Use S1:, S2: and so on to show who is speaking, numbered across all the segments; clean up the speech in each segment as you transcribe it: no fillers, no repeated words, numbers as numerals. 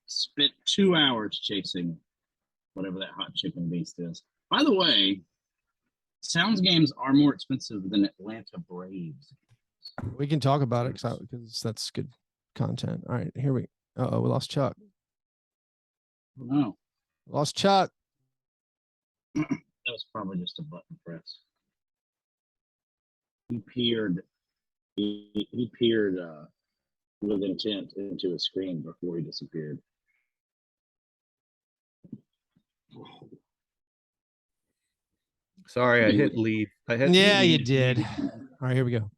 S1: Spent 2 hours chasing whatever that hot chicken beast is. By the way, Sounds games are more expensive than Atlanta Braves.
S2: We can talk about it because that's good content. All right, here we we lost Chuck.
S1: No.
S2: Lost Chuck.
S1: That was probably just a button press. He peered with intent into a screen before he disappeared.
S3: Sorry, I hit leave.
S2: Yeah, you did. All right, here we go.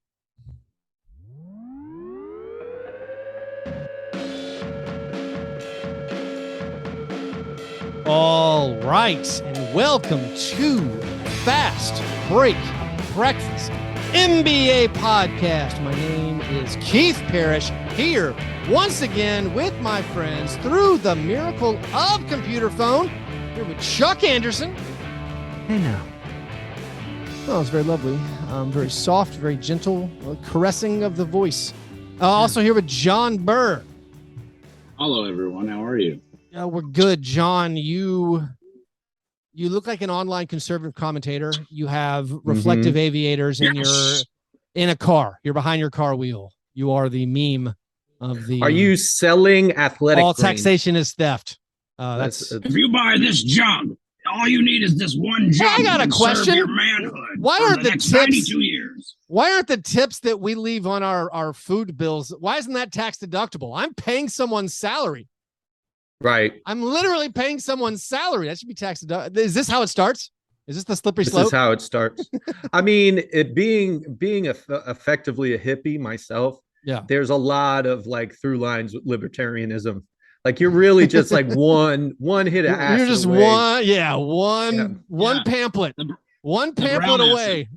S2: All right, and welcome to Fast Break Breakfast NBA podcast. My name is Keith Parrish, here once again with my friends through the miracle of computer phone. Here with Chuck Anderson.
S3: Hey now.
S2: Oh, it's very lovely. Very soft, very gentle, caressing of the voice. Also here with John Burr.
S1: Hello, everyone. How are you?
S2: We're good, John. You look like an online conservative commentator. You have reflective aviators, and you're in a car. You're behind your car wheel. You are the meme of the.
S3: Are you selling athletic?
S2: All
S3: grain?
S2: taxation is theft. That's
S1: if you buy this jug, all you need is this one jug.
S2: I got a question.
S1: Your manhood.
S2: Why aren't the
S1: next
S2: tips?
S1: 92 years.
S2: Why aren't the tips that we leave on our food bills? Why isn't that tax deductible? I'm paying someone's salary.
S3: Right.
S2: I'm literally paying someone's salary. That should be tax deductible. Is this how it starts? Is this the slippery slope?
S3: This is how it starts. I mean, it being effectively a hippie myself.
S2: Yeah.
S3: There's a lot of like through lines with libertarianism. Like you're really just like one hit of acid.
S2: You're just
S3: away.
S2: one pamphlet. One pamphlet away.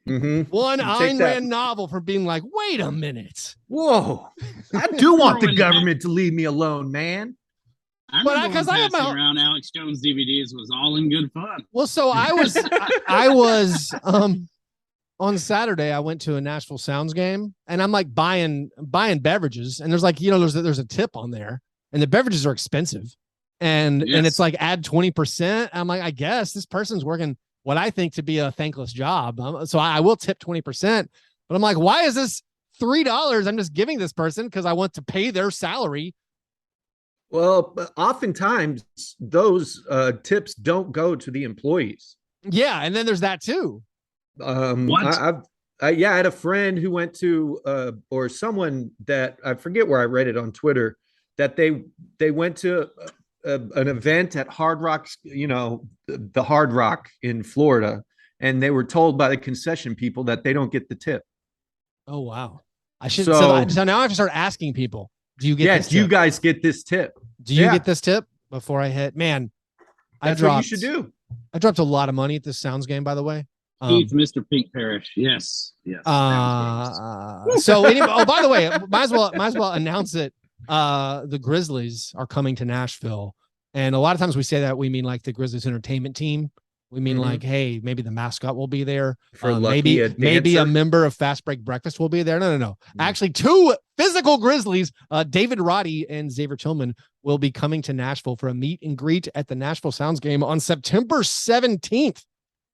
S2: One Ayn Rand novel from being like, wait a minute.
S3: Whoa. I do want the government to leave me alone, man.
S1: Because I have my around Alex Jones DVDs was all in good fun.
S2: Well, so I was on Saturday. I went to a Nashville Sounds game, and I'm like buying beverages, and there's like there's a tip on there, and the beverages are expensive, and it's like add 20%. I'm like, I guess this person's working what I think to be a thankless job, so I will tip 20%. But I'm like, why is this $3? I'm just giving this person because I want to pay their salary.
S3: Well, oftentimes those tips don't go to the employees.
S2: Yeah, and then there's that too.
S3: I had a friend who went to or someone that I forget where I read it on Twitter that they went to an event at Hard Rock, the Hard Rock in Florida, and they were told by the concession people that they don't get the tip.
S2: Oh wow! So now I have to start asking people. Do you get?
S3: Yes, you guys get this tip.
S2: Do you get this tip before I hit? Man,
S3: that's what you should do.
S2: I dropped a lot of money at this Sounds game, by the way.
S1: Keith, Mr. Pink Parish. Yes.
S2: So anyway, by the way, might as well announce it. The Grizzlies are coming to Nashville, and a lot of times we say that we mean like the Grizzlies entertainment team. We mean like, hey, maybe the mascot will be there. Maybe a member of Fast Break Breakfast will be there. No. Actually, two physical Grizzlies, David Roddy and Xavier Tillman, will be coming to Nashville for a meet and greet at the Nashville Sounds game on September 17th.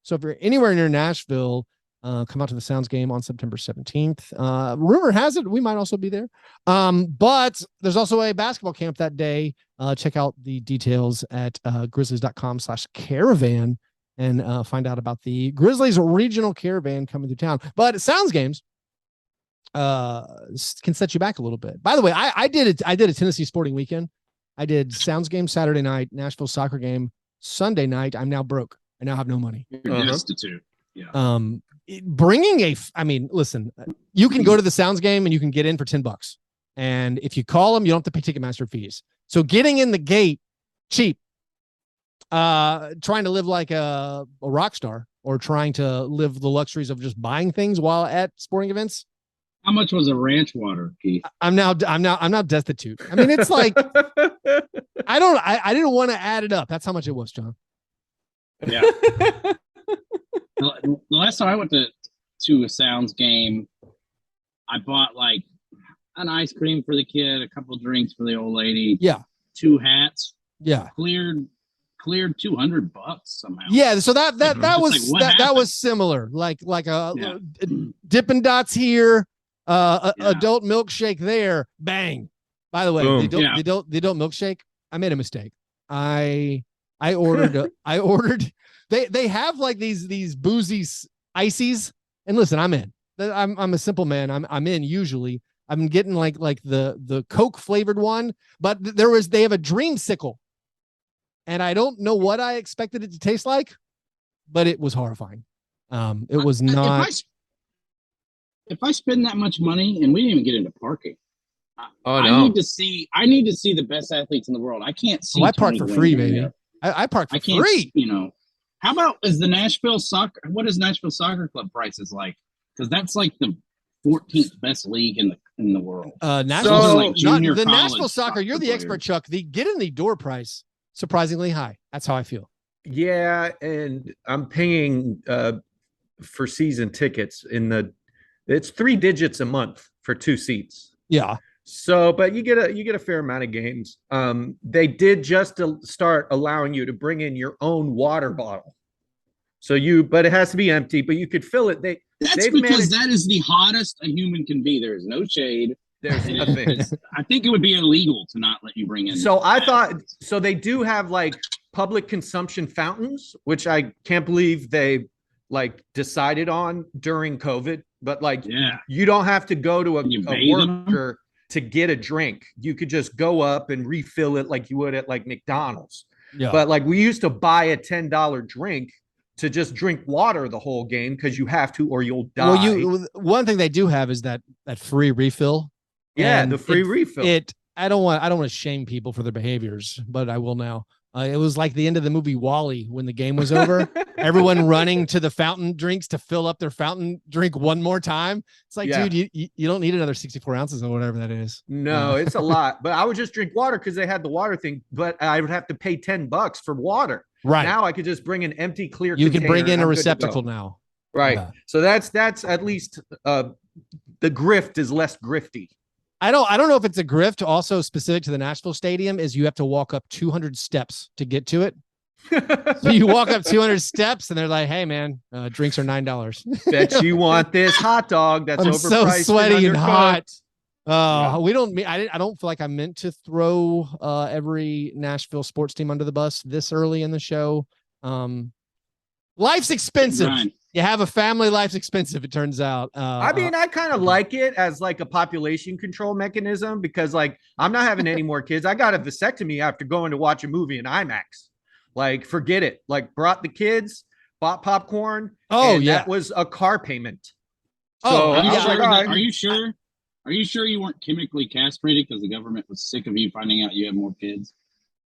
S2: So if you're anywhere near Nashville, come out to the Sounds game on September 17th. Rumor has it we might also be there. But there's also a basketball camp that day. Check out the details at grizzlies.com/caravan. And find out about the Grizzlies regional caravan coming to town. But Sounds games can set you back a little bit. By the way, I did a Tennessee sporting weekend. I did Sounds game Saturday night, Nashville soccer game Sunday night. I'm now broke. I now have no money.
S1: You're destitute. Yeah.
S2: Listen, you can go to the Sounds game and you can get in for $10. And if you call them, you don't have to pay Ticketmaster fees. So getting in the gate, cheap. Trying to live like a rock star or trying to live the luxuries of just buying things while at sporting events.
S1: How much was a ranch water, Keith?
S2: I'm now destitute. I mean, it's like, I didn't want to add it up. That's how much it was, John.
S1: Yeah. The last time I went to a Sounds game, I bought like an ice cream for the kid, a couple drinks for the old lady.
S2: Yeah.
S1: 2 hats.
S2: Yeah.
S1: Cleared $200 somehow.
S2: Yeah, so that was similar. Like
S1: Yeah.
S2: Dippin' Dots here, adult milkshake there. Bang. By the way,
S3: Boom.
S2: the adult milkshake. I made a mistake. I ordered they have like these boozy ices. And listen, I'm in. I'm a simple man. I'm in usually. I'm getting like the Coke flavored one, but they have a dreamsicle. And I don't know what I expected it to taste like, but it was horrifying. It was not.
S1: If I spend that much money, and we didn't even get into parking,
S3: I
S1: need to see the best athletes in the world. I can't see.
S2: I parked for free, baby. I parked for free.
S1: How about what is Nashville Soccer Club prices like? Because that's like the 14th best league in the world.
S2: Nashville Soccer. You're the expert, Chuck. The get in the door price surprisingly high. That's how I feel.
S3: Yeah, and I'm paying for season tickets it's 3 digits a month for 2 seats.
S2: Yeah.
S3: So, but you get a fair amount of games. They did just start allowing you to bring in your own water bottle. But it has to be empty, but you could fill it.
S1: That's because that is the hottest a human can be. There is no shade.
S3: There's nothing.
S1: I think it would be illegal to not let you bring in.
S3: So they do have like public consumption fountains, which I can't believe they like decided on during COVID. But like, you don't have to go to a worker to get a drink. You could just go up and refill it like you would at like McDonald's. Yeah. But like we used to buy a $10 drink to just drink water the whole game because you have to or you'll die.
S2: Well, one thing they do have is that free refill.
S3: Yeah, the free refill.
S2: I don't want to shame people for their behaviors, but I will now. It was like the end of the movie WALL-E when the game was over. Everyone running to the fountain drinks to fill up their fountain drink one more time. It's like, dude, you don't need another 64 ounces or whatever that is.
S3: No, it's a lot. But I would just drink water because they had the water thing. But I would have to pay $10 for water.
S2: Right
S3: now, I could just bring an empty clear.
S2: You can bring in a receptacle now.
S3: Right. Yeah. So that's at least the grift is less grifty.
S2: I don't know if it's a grift. Also specific to the Nashville Stadium is you have to walk up 200 steps to get to it. So you walk up 200 steps and they're like, "Hey man, drinks are $9."
S3: Bet you want this hot dog that's overpriced.
S2: So sweaty and hot. I don't feel like I meant to throw every Nashville sports team under the bus this early in the show. Life's expensive. Right. You have a family, life's expensive, it turns out.
S3: I mean, I kind of like it as like a population control mechanism because like I'm not having any more kids. I got a vasectomy after going to watch a movie in IMAX. Like, forget it. Like, brought the kids, bought popcorn.
S2: Oh, yeah.
S3: That was a car payment.
S1: So are you sure? Are you sure you weren't chemically castrated because the government was sick of you finding out you have more kids?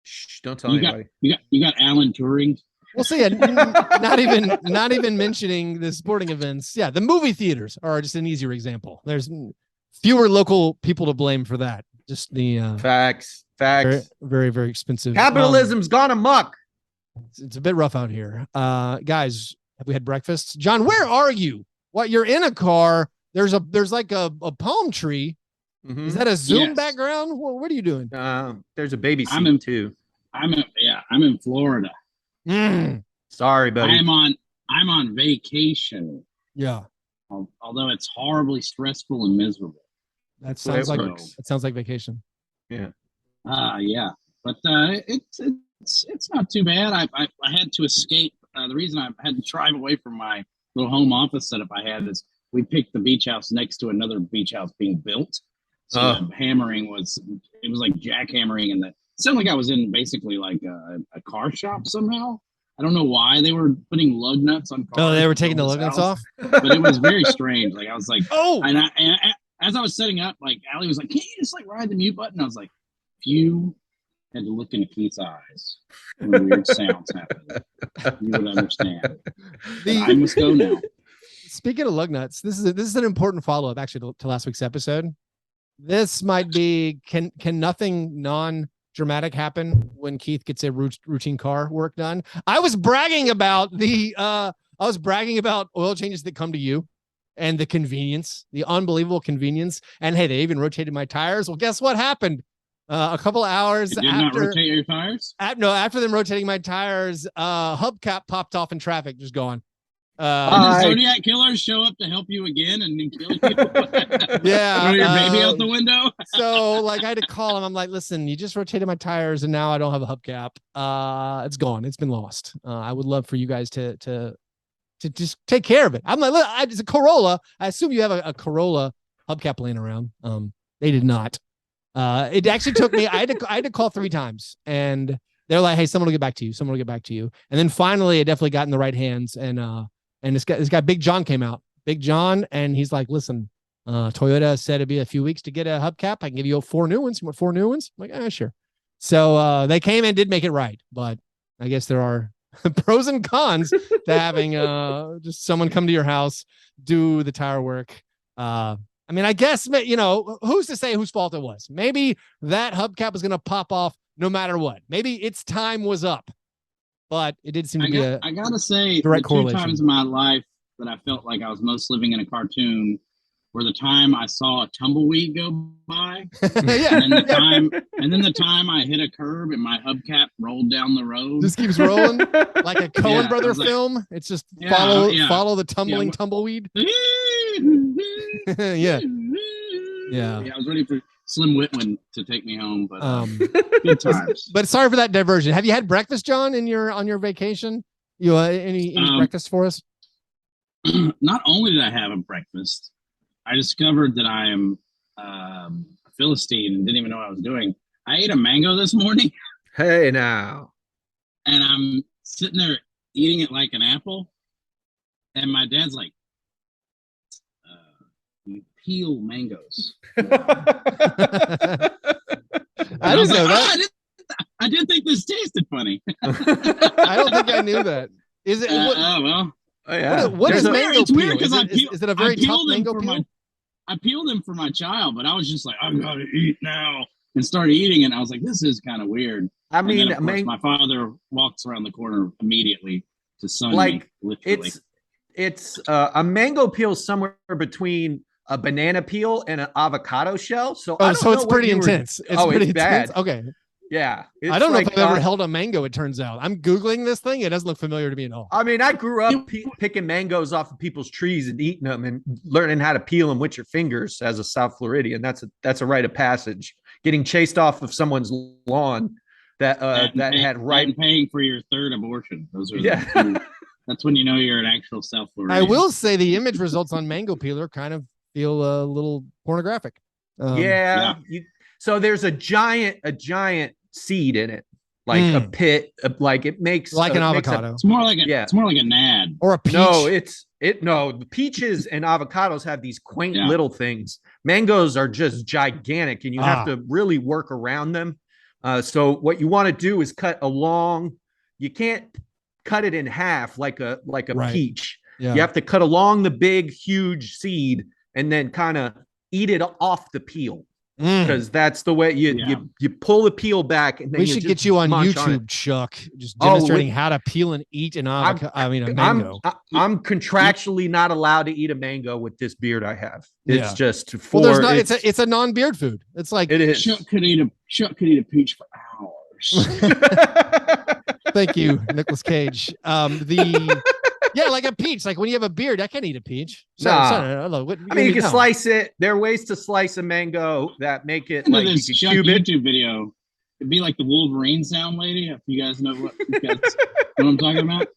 S3: Shh, don't tell anybody.
S1: You got Alan Turing.
S2: We'll see. Not even mentioning the sporting events. Yeah, the movie theaters are just an easier example. There's fewer local people to blame for that. Just the
S3: facts.
S2: Very, very, very expensive.
S3: Capitalism's gone amok.
S2: It's a bit rough out here. Guys, have we had breakfast? John, where are you? What? You're in a car. There's like a palm tree. Mm-hmm. Is that a Zoom background? What are you doing?
S3: There's a baby seat too.
S1: I'm in Florida.
S3: Sorry, buddy.
S1: I'm on vacation.
S2: Yeah.
S1: Although it's horribly stressful and miserable.
S2: That sounds like vacation.
S3: Yeah.
S1: Yeah. But it's not too bad. I had to escape. The reason I had to drive away from my little home office setup I had is we picked the beach house next to another beach house being built. So the hammering was like jackhammering, and it sounded like I was in basically like a car shop somehow. I don't know why they were putting lug nuts on cars.
S2: Oh, they were taking the lug nuts off?
S1: But it was very strange. Like I was like, and as I was setting up, like Allie was like, "Can't you just like ride the mute button?" I was like, if you had to look into Keith's eyes when weird sounds happen, you would understand. I must go now.
S2: Speaking of lug nuts, this is an important follow-up actually to last week's episode. This might be can nothing non-dramatic happen when Keith gets a routine car work done? I was bragging about oil changes that come to you and the convenience, the unbelievable convenience. And hey, they even rotated my tires. Well, guess what happened? A couple of hours
S1: Did
S2: after
S1: not rotate your tires?
S2: After them rotating my tires, hubcap popped off in traffic, just gone.
S1: Did the Zodiac killers show up to help you again and then kill you?
S2: Yeah.
S1: Throw your baby out the window?
S2: So like I had to call him. I'm like, listen, you just rotated my tires and now I don't have a hubcap. It's gone. It's been lost. I would love for you guys to just take care of it. I'm like, look, it's a Corolla. I assume you have a Corolla hubcap laying around. They did not. It actually took me, I had to call 3 times and they're like, hey, someone will get back to you. Someone will get back to you. And then finally it definitely got in the right hands. And this guy, Big John, came out. Big John, and he's like, listen, Toyota said it'd be a few weeks to get a hubcap. I can give you 4 new ones. You want 4 new ones? I'm like, sure. So they came and did make it right. But I guess there are pros and cons to having just someone come to your house, do the tire work. I mean, I guess, who's to say whose fault it was? Maybe that hubcap was going to pop off no matter what. Maybe its time was up. But it did seem to be
S1: I gotta say,
S2: direct
S1: the 2
S2: correlation.
S1: times in my life that I felt like I was most living in a cartoon were the time I saw a tumbleweed go by,
S2: yeah.
S1: and then the time I hit a curb and my hubcap rolled down the road.
S2: Just keeps rolling like a Coen brother film. It's just follow the tumbling tumbleweed. Yeah.
S1: I was ready for Slim Whitman to take me home, but good times.
S2: But sorry for that diversion. Have you had breakfast, John, on your vacation? You any breakfast for us?
S1: Not only did I have a breakfast, I discovered that I am a Philistine and didn't even know what I was doing. I ate a mango this morning.
S3: Hey, now.
S1: And I'm sitting there eating it like an apple. And my dad's like, you peel mangoes.
S2: I didn't know that.
S1: I did think this tasted funny.
S2: I don't think I knew that. Is it?
S1: Well.
S3: Oh, yeah.
S2: What is mango
S1: it's
S2: peel?
S1: Weird because
S2: is it a very tough mango peel?
S1: I peeled them for my child, but I was just like, I've got to eat now, and started eating it. And I was like, this is kind of weird.
S3: I mean,
S1: and then, of course, my father walks around the corner immediately to sun me, literally.
S3: It's a mango peel somewhere between a banana peel and an avocado shell. So
S2: it's pretty intense. It's pretty
S3: bad.
S2: Okay.
S3: Yeah.
S2: I don't know if I've ever held a mango, it turns out. I'm Googling this thing. It doesn't look familiar to me at all.
S3: I mean, I grew up picking mangoes off of people's trees and eating them and learning how to peel them with your fingers as a South Floridian. That's a rite of passage. Getting chased off of someone's lawn that had ripe.
S1: And paying for your 3rd abortion. Those are the 2. That's when you know you're an actual South Floridian.
S2: I will say the image results on mango peeler kind of feel a little pornographic.
S3: So there's a giant seed in it, like a pit, like it makes
S2: like an avocado.
S1: It's more like a nad
S2: or a peach.
S3: No, the peaches and avocados have these quaint little things. Mangoes are just gigantic, and you have to really work around them. So what you want to do is cut along. You can't cut it in half like a peach. Yeah. You have to cut along the big, huge seed and then kind of eat it off the peel. Because that's the way you pull the peel back, and then
S2: we should get you on YouTube, Chuck, just demonstrating how to peel and eat an avocado. a mango.
S3: I'm contractually not allowed to eat a mango with this beard I have. It's just
S2: it's a non-beard food. It's like
S3: it is.
S1: Chuck could eat a peach for hours.
S2: Thank you, Nicolas Cage. Like a peach. Like when you have a beard, I can't eat a peach. You
S3: can slice it. There are ways to slice a mango that make it like you can cube it.
S1: YouTube video. It'd be like the Wolverine sound lady. If you guys know what I'm talking about.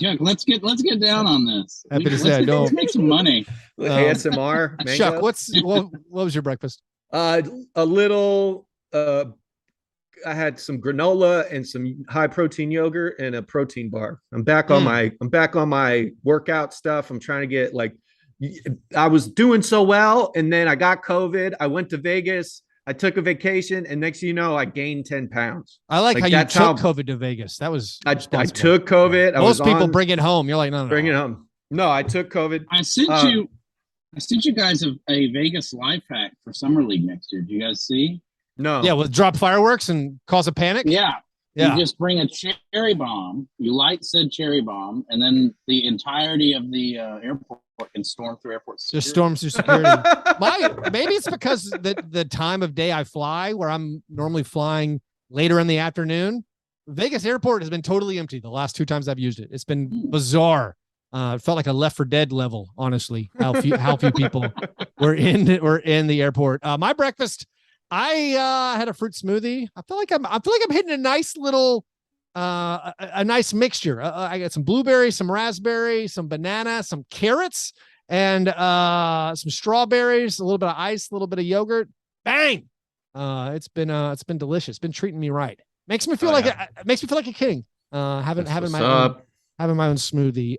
S1: Chuck, let's get down on this. Let's make some money.
S3: ASMR. Mango.
S2: Chuck, what was your breakfast?
S3: A little. I had some granola and some high protein yogurt and a protein bar. I'm back on my workout stuff. I'm trying to get I was doing so well, and then I got COVID. I went to Vegas. I took a vacation, and next thing you know, I gained 10 pounds.
S2: I like how you took COVID to Vegas. That was
S3: I took COVID.
S2: Most people bring it home. You're like, no,
S3: bring it home. No, I took COVID.
S1: I sent you guys a Vegas life hack for Summer League next year. Do you guys see?
S3: No.
S2: Yeah, with drop fireworks and cause a panic?
S1: Yeah. You just bring a cherry bomb, you light said cherry bomb, and then the entirety of the airport What can storm through airport security?
S2: Just storm through security. Maybe it's because the time of day I fly, where I'm normally flying later in the afternoon. Vegas airport has been totally empty the last 2 times I've used it. It's been bizarre. It felt like a Left 4 Dead level, honestly. How few people were in the airport. My breakfast, I had a fruit smoothie. I feel like I'm hitting a nice little a nice mixture. I got some blueberries, some raspberry, some banana, some carrots, and some strawberries, a little bit of ice, a little bit of yogurt. Bang! It's been delicious. It's been treating me right. Makes me feel like a king. Having my own smoothie.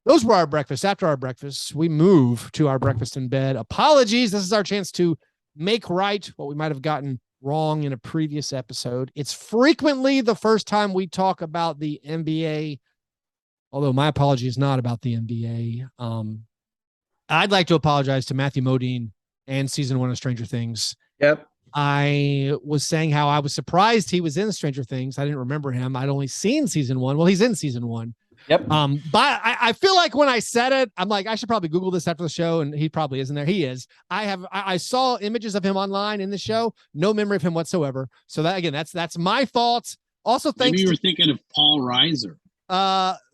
S2: Those were our breakfast. After our breakfast, we move to our breakfast in bed. Apologies. This is our chance to make right what we might have gotten wrong in a previous episode. It's frequently the first time we talk about the NBA, although my apology is not about the NBA. I'd like to apologize to Matthew Modine and season 1 of Stranger Things.
S3: Yep.
S2: I was saying how I was surprised he was in Stranger Things. I didn't remember him. I'd only seen season 1. Well, he's in season 1.
S3: Yep.
S2: But I feel like when I said it, I'm like, I should probably Google this after the show, and he probably isn't there. He is. I saw images of him online in the show. No memory of him whatsoever. So that, again, that's my fault. Also, thanks.
S1: Maybe you were thinking of Paul Reiser.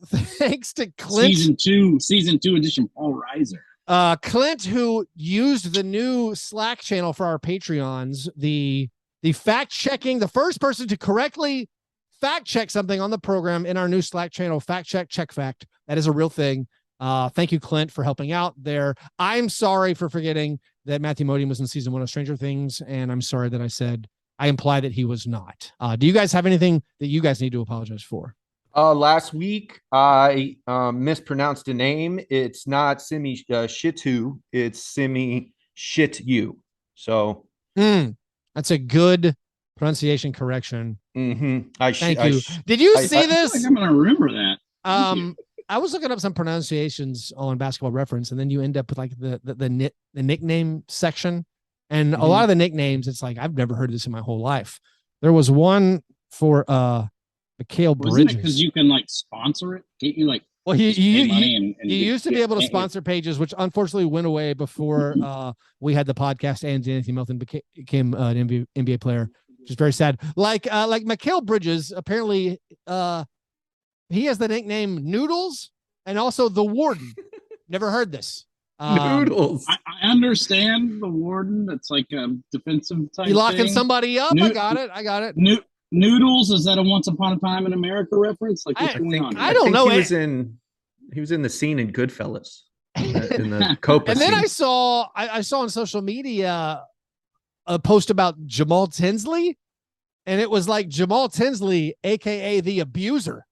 S2: Thanks to Clint.
S1: Season two edition Paul Reiser.
S2: Clint, who used the new Slack channel for our Patreons, the fact checking, the first person to correctly fact check something on the program in our new Slack channel, fact check fact. That is a real thing. Thank you, Clint, for helping out there. I'm sorry for forgetting that Matthew Modine was in season 1 of Stranger Things, and I'm sorry that I implied that he was not. Do you guys have anything that you guys need to apologize for?
S3: Last week I mispronounced a name. It's not Simi Shitu. It's Simi Shit You. So
S2: that's a good pronunciation correction.
S3: Mm-hmm.
S2: Thank you. Did you see this?
S1: I feel like I'm gonna remember that.
S2: I was looking up some pronunciations on Basketball Reference, and then you end up with like the nickname section, and a lot of the nicknames, it's like I've never heard this in my whole life. There was one for Mikal Bridges,
S1: because you can like sponsor it. Can't you like?
S2: Well, you used to be able to sponsor pages, which unfortunately went away before we had the podcast and Anthony Melton became an NBA player, which is very sad. Like Mikal Bridges, apparently he has the nickname Noodles and also the Warden. Never heard this.
S3: Noodles.
S1: I understand the Warden. It's like a defensive type.
S2: You locking
S1: thing.
S2: Somebody up? I got it.
S1: Noodles, is that a Once Upon a Time in America reference? Like what's going on?
S2: I don't know.
S3: He was in the scene in Goodfellas in the Copa.
S2: And then
S3: scene.
S2: I saw on social media a post about Jamal Tinsley, and it was like Jamal Tinsley, aka the Abuser.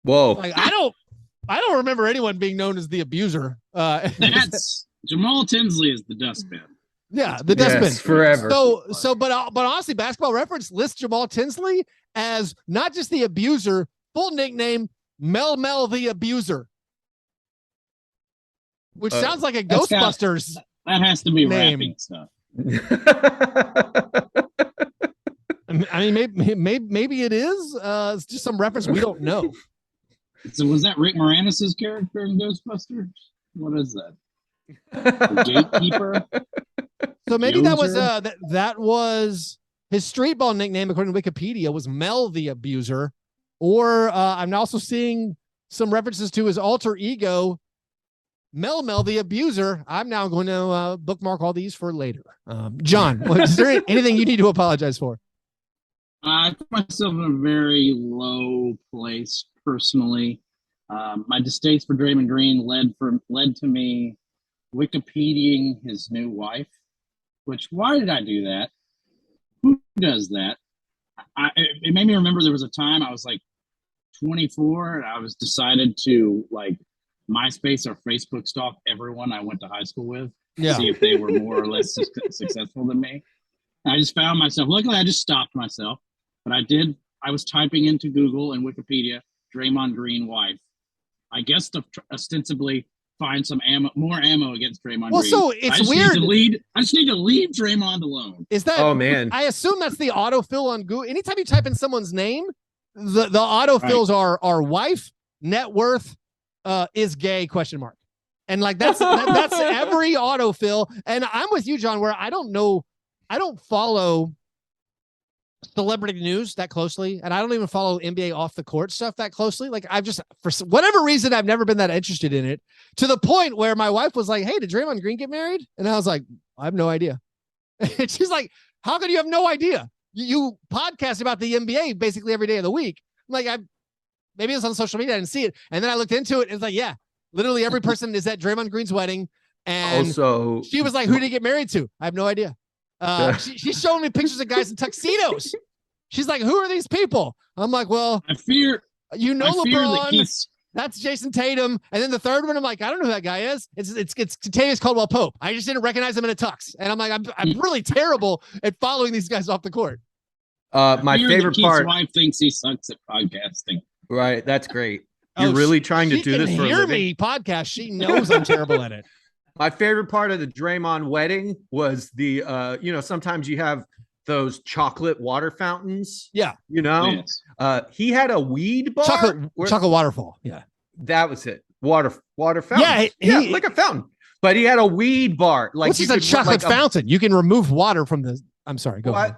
S3: Whoa!
S2: Like I don't remember anyone being known as the Abuser.
S1: That's Jamal Tinsley is the dustbin.
S2: Yeah, the dustbin.
S3: Yes, forever.
S2: But honestly, Basketball Reference lists Jamal Tinsley as not just the Abuser, full nickname Mel the Abuser, which sounds like a Ghostbusters.
S1: That has to be
S2: name.
S1: rapping stuff.
S2: I mean, maybe it is. It's just some reference we don't know.
S1: So was that Rick Moranis' character in Ghostbusters? What is that? The gatekeeper.
S2: So maybe that was his street ball nickname, according to Wikipedia, was Mel the Abuser. Or I'm also seeing some references to his alter ego, Mel the Abuser. I'm now going to bookmark all these for later. John, is there anything you need to apologize for?
S1: I put myself in a very low place personally. My distaste for Draymond Green led to me Wikipediaing his new wife. Why did I do that? Who does that? It made me remember there was a time I was like 24 and I was decided to like MySpace or Facebook stalk everyone I went to high school with to see if they were more or less successful than me. And I just found myself, luckily I just stopped myself, but I was typing into Google and Wikipedia, Draymond Green wife. I guess to ostensibly find some more ammo against Draymond Green.
S2: So it's weird.
S1: I just need to leave Draymond alone.
S2: Is that? Oh man! I assume that's the autofill on Google. Anytime you type in someone's name, the autofills are wife, net worth, is gay ? And like that's every autofill. And I'm with you, John, where I don't follow celebrity news that closely, and I don't even follow NBA off the court stuff that closely. Like I've just, for whatever reason, I've never been that interested in it, to the point where my wife was like, "Hey, did Draymond Green get married?" And I was like, "I have no idea." And she's like, "How could you have no idea? You podcast about the NBA basically every day of the week." I'm like, maybe it's on social media, I didn't see it. And then I looked into it, and it's like, yeah, literally every person is at Draymond Green's wedding. And also, she was like, "Who did he get married to?" I have no idea. She's showing me pictures of guys in tuxedos. She's like, "Who are these people?" I'm like, "Well,
S1: I fear
S2: LeBron. That's Jason Tatum." And then the third one, I'm like, "I don't know who that guy is. It's Kentavious Caldwell Pope. I just didn't recognize him in a tux." And I'm like, I'm really terrible at following these guys off the court.
S3: My favorite part.
S1: Keith's wife thinks he sucks at podcasting.
S3: Right, that's great. You're really trying to do this for a living. She can hear me
S2: podcast. She knows I'm terrible at it.
S3: My favorite part of the Draymond wedding was the, sometimes you have those chocolate water fountains.
S2: Yeah.
S3: Yes. He had a weed bar.
S2: Chocolate waterfall. Yeah.
S3: That was it. Water fountain. Yeah, like a fountain. But he had a weed bar. Like,
S2: which is a chocolate fountain. You can remove water from the, I'm sorry, go ahead.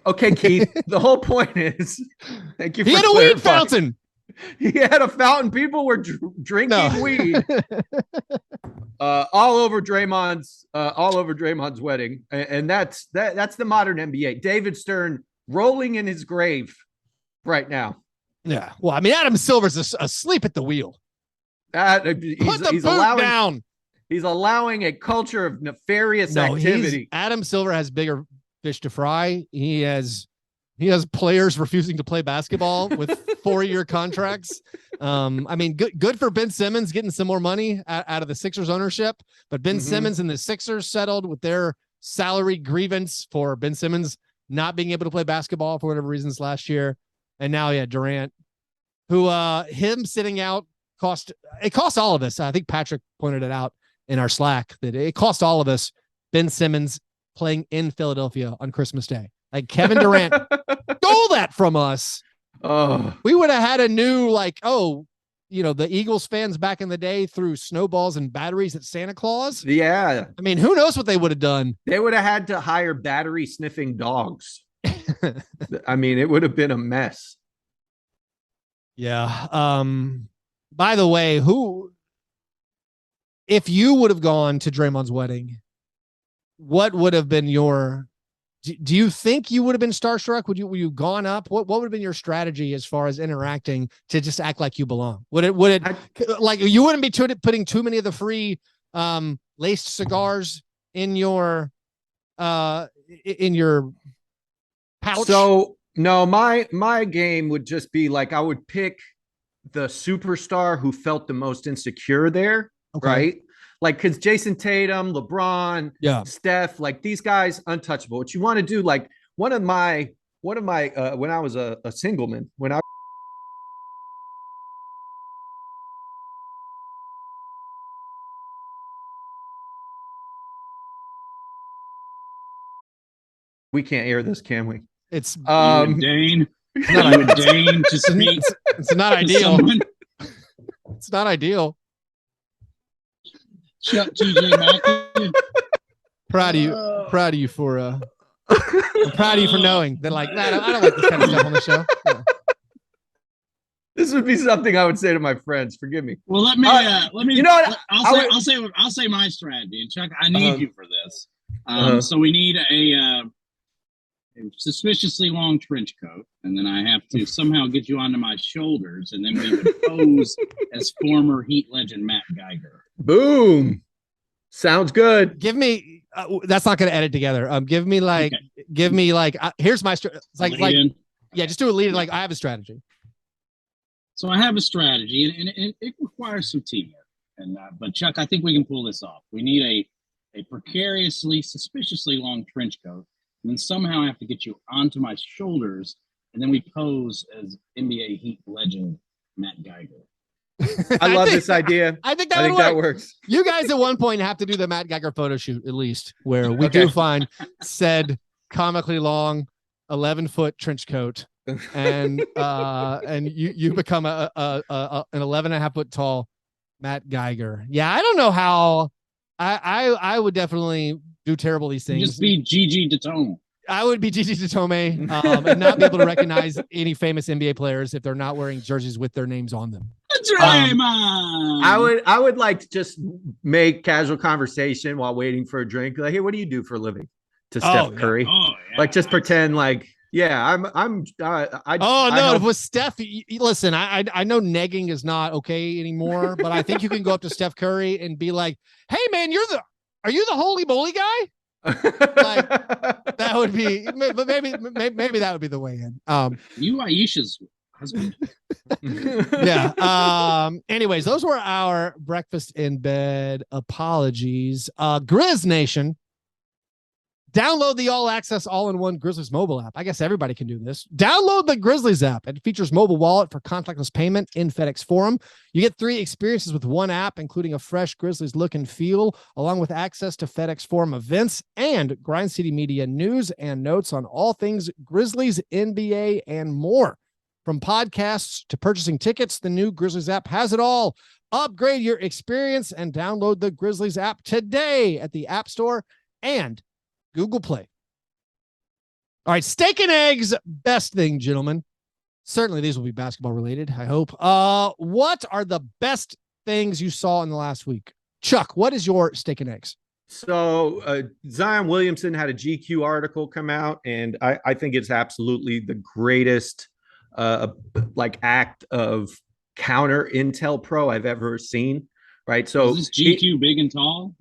S3: Okay, Keith. The whole point is, thank you for
S2: he had a weed fountain.
S3: He had a fountain. People were drinking weed all over Draymond's wedding, and that's the modern NBA. David Stern rolling in his grave right now.
S2: Yeah, well, I mean, Adam Silver's asleep at the wheel.
S3: Put the boot down. He's allowing a culture of nefarious activity.
S2: Adam Silver has bigger fish to fry. He has players refusing to play basketball with 4-year contracts. I mean, good for Ben Simmons getting some more money out of the Sixers ownership, but Ben Simmons and the Sixers settled with their salary grievance for Ben Simmons not being able to play basketball for whatever reasons last year. And now, Durant, who him sitting out cost all of us. I think Patrick pointed it out in our Slack that it cost all of us Ben Simmons playing in Philadelphia on Christmas Day. Like Kevin Durant stole that from us.
S3: Oh,
S2: we would have had a new, the Eagles fans back in the day threw snowballs and batteries at Santa Claus.
S3: Yeah.
S2: I mean, who knows what they would have done?
S3: They would have had to hire battery sniffing dogs. I mean, it would have been a mess.
S2: Yeah. By the way, if you would have gone to Draymond's wedding, what would have been do you think you would have been starstruck? Would you gone up? What would have been your strategy as far as interacting to just act like you belong? Would it like you wouldn't be putting too many of the free laced cigars in your pouch?
S3: So no, my game would just be like, I would pick the superstar who felt the most insecure there. Okay. Right. Like, because Jason Tatum, LeBron, Steph, like these guys, untouchable. What you want to do, like one of my when I was a singleman, we can't air this, can we?
S2: It's
S1: Dane. Dane to speak.
S2: It's not ideal. It's not ideal.
S1: Shut TJ Maxey.
S2: Proud of you for I'm proud of you for knowing that, like, I don't like this kind of stuff on the show. Yeah.
S3: This would be something I would say to my friends. Forgive me.
S1: Well, let me. You know what? I'll say my strategy. And Chuck, I need you for this. So we need a suspiciously long trench coat, and then I have to somehow get you onto my shoulders, and then we would pose as former Heat legend Matt Geiger.
S3: Boom. Sounds good.
S2: Give me that's not going to edit together. Give me here's my just do a lead. Like, I have a strategy.
S1: So I have a strategy, and it requires some teamwork. And but Chuck, I think we can pull this off. We need a precariously, suspiciously long trench coat, and then somehow I have to get you onto my shoulders, and then we pose as NBA Heat legend Matt Geiger.
S3: I love this idea.
S2: I think that works. You guys at one point have to do the Matt Geiger photo shoot, at least, where we do find said comically long 11-foot trench coat, and you become an 11.5 foot tall Matt Geiger. Yeah, I don't know how. I would definitely do terrible these things.
S1: Just be Gigi Datome.
S2: I would be Gigi Datome and not be able to recognize any famous NBA players if they're not wearing jerseys with their names on them.
S1: Draymond.
S3: I would like to just make casual conversation while waiting for a drink. Like, hey, what do you do for a living? To Steph Curry. Like, just pretend like, yeah,
S2: if with Steph, listen, I know negging is not okay anymore, but I think you can go up to Steph Curry and be like, hey man, are you the holy moly guy? Like, that would be, but maybe that would be the way in.
S1: You Aisha's husband.
S2: Yeah. Anyways, those were our breakfast in bed apologies. Grizz Nation, download the all access all-in-one Grizzlies mobile app. I guess everybody can do this. Download the Grizzlies app. It features mobile wallet for contactless payment in FedEx Forum. You get 3 experiences with one app, including a fresh Grizzlies look and feel, along with access to FedEx Forum events and Grind City Media news and notes on all things Grizzlies, NBA, and more. From podcasts to purchasing tickets, the new Grizzlies app has it all. Upgrade your experience and download the Grizzlies app today at the App Store and Google Play. All right, steak and eggs, best thing, gentlemen. Certainly these will be basketball related, I hope. What are the best things you saw in the last week? Chuck, what is your steak and eggs?
S3: So Zion Williamson had a GQ article come out, and I think it's absolutely the greatest act of counter intel pro I've ever seen. Right. So
S1: is this GQ big and tall?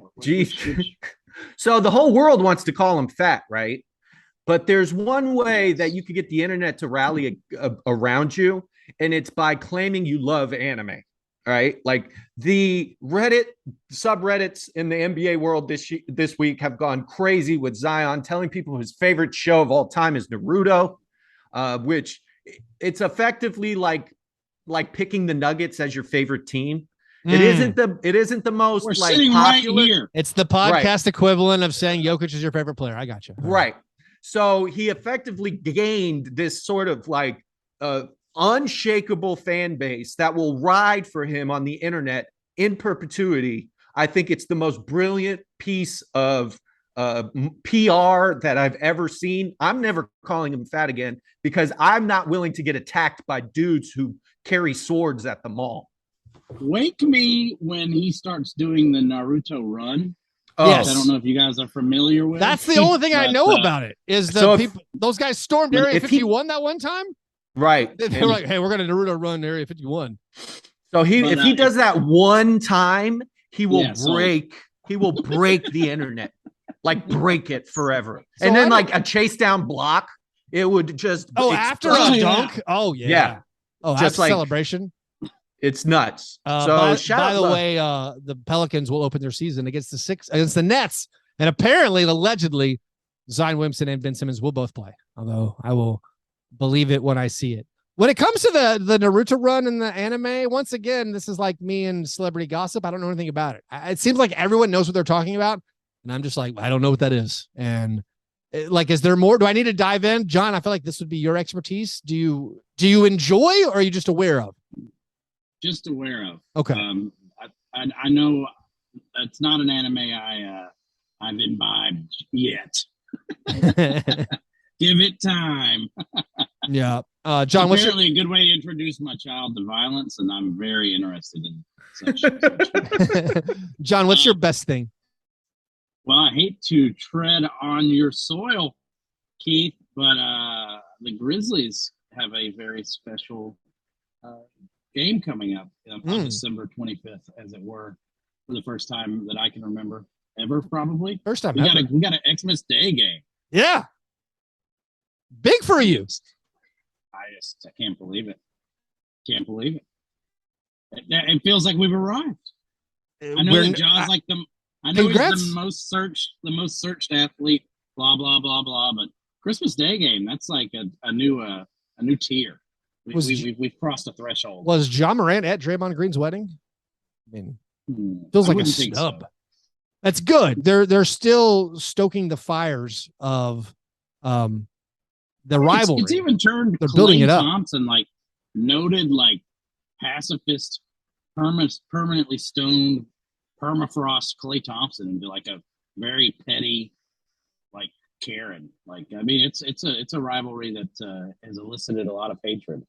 S3: So the whole world wants to call him fat, right? But there's one way that you could get the internet to rally around you, and it's by claiming you love anime, right? Like the Reddit subreddits in the NBA world this week have gone crazy with Zion telling people his favorite show of all time is Naruto, which it's effectively like picking the Nuggets as your favorite team. It isn't the most
S1: We're
S3: like
S1: sitting
S3: popular.
S1: right here.
S2: It's the podcast equivalent of saying Jokic is your favorite player. I got you.
S3: Right. So he effectively gained this sort of like unshakable fan base that will ride for him on the internet in perpetuity. I think it's the most brilliant piece of PR that I've ever seen. I'm never calling him fat again because I'm not willing to get attacked by dudes who carry swords at the mall.
S1: Wake me when he starts doing the Naruto run.
S2: Yes.
S1: I don't know if you guys are familiar with.
S2: That's the only thing I know about it is those guys stormed Area 51 that one time.
S3: Right.
S2: They were like, hey, we're going to Naruto run Area 51.
S3: So if he does that one time, he will break the internet. Like break it forever. So and then like a chase down block, it would just
S2: after a dunk. Oh yeah. Oh, just like celebration.
S3: It's nuts.
S2: By the way, the Pelicans will open their season against the Nets, and apparently, allegedly, Zion Williamson and Ben Simmons will both play. Although I will believe it when I see it. When it comes to the Naruto run and the anime, once again, this is like me and celebrity gossip. I don't know anything about it. It seems like everyone knows what they're talking about, and I'm just like, I don't know what that is. And is there more? Do I need to dive in, John? I feel like this would be your expertise. Do you enjoy, or are you just aware of?
S1: Just aware of.
S2: Okay.
S1: I know it's not an anime I've imbibed yet. Give it time.
S2: Yeah. John,
S1: what's apparently a good way to introduce my child to violence, and I'm very interested in such.
S2: John, what's your best thing?
S1: Well, I hate to tread on your soil, Keith, but the Grizzlies have a very special game coming up on December 25th, as it were, for the first time that I can remember ever. Probably
S2: first time.
S1: We got an Xmas Day game.
S2: Yeah, big for you.
S1: I can't believe it. Can't believe it. It feels like we've arrived. I know that John's like the. I know he's the most searched athlete. Blah blah blah blah. But Christmas Day game, that's like a new tier. We've crossed a threshold.
S2: Was Ja Morant at Draymond Green's wedding? I mean, feels like a snub. So. That's good. They're still stoking the fires of the rivalry.
S1: It's even turned.
S2: They're building it up.
S1: Thompson, like noted like pacifist permanently stoned permafrost Clay Thompson into like a very petty, like Karen. Like, I mean, it's a rivalry that has elicited a lot of hatred.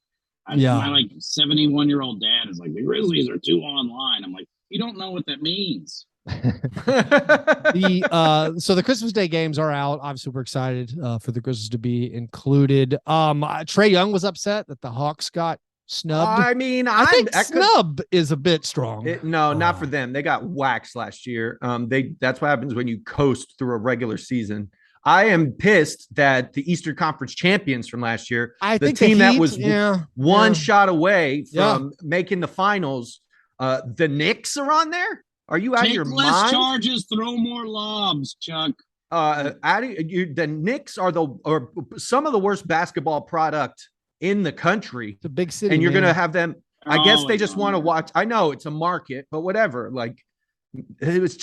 S1: My like 71-year-old dad is like, the Grizzlies are too online. I'm like, you don't know what that means.
S2: So the Christmas Day games are out. Obviously, we're excited for the Grizzlies to be included. Trae Young was upset that the Hawks got snubbed.
S3: I mean,
S2: I think snub is a bit strong.
S3: Not for them. They got waxed last year. That's what happens when you coast through a regular season. I am pissed that the Eastern Conference champions from last year, the team that was one shot away from making the finals, the Knicks are on there. Are you out of your mind? Take less
S1: charges, throw more lobs, Chuck.
S3: The Knicks are some of the worst basketball product in the country.
S2: It's a big city,
S3: and you're going to have them. I guess they just want to watch. I know it's a market, but whatever. Like, it was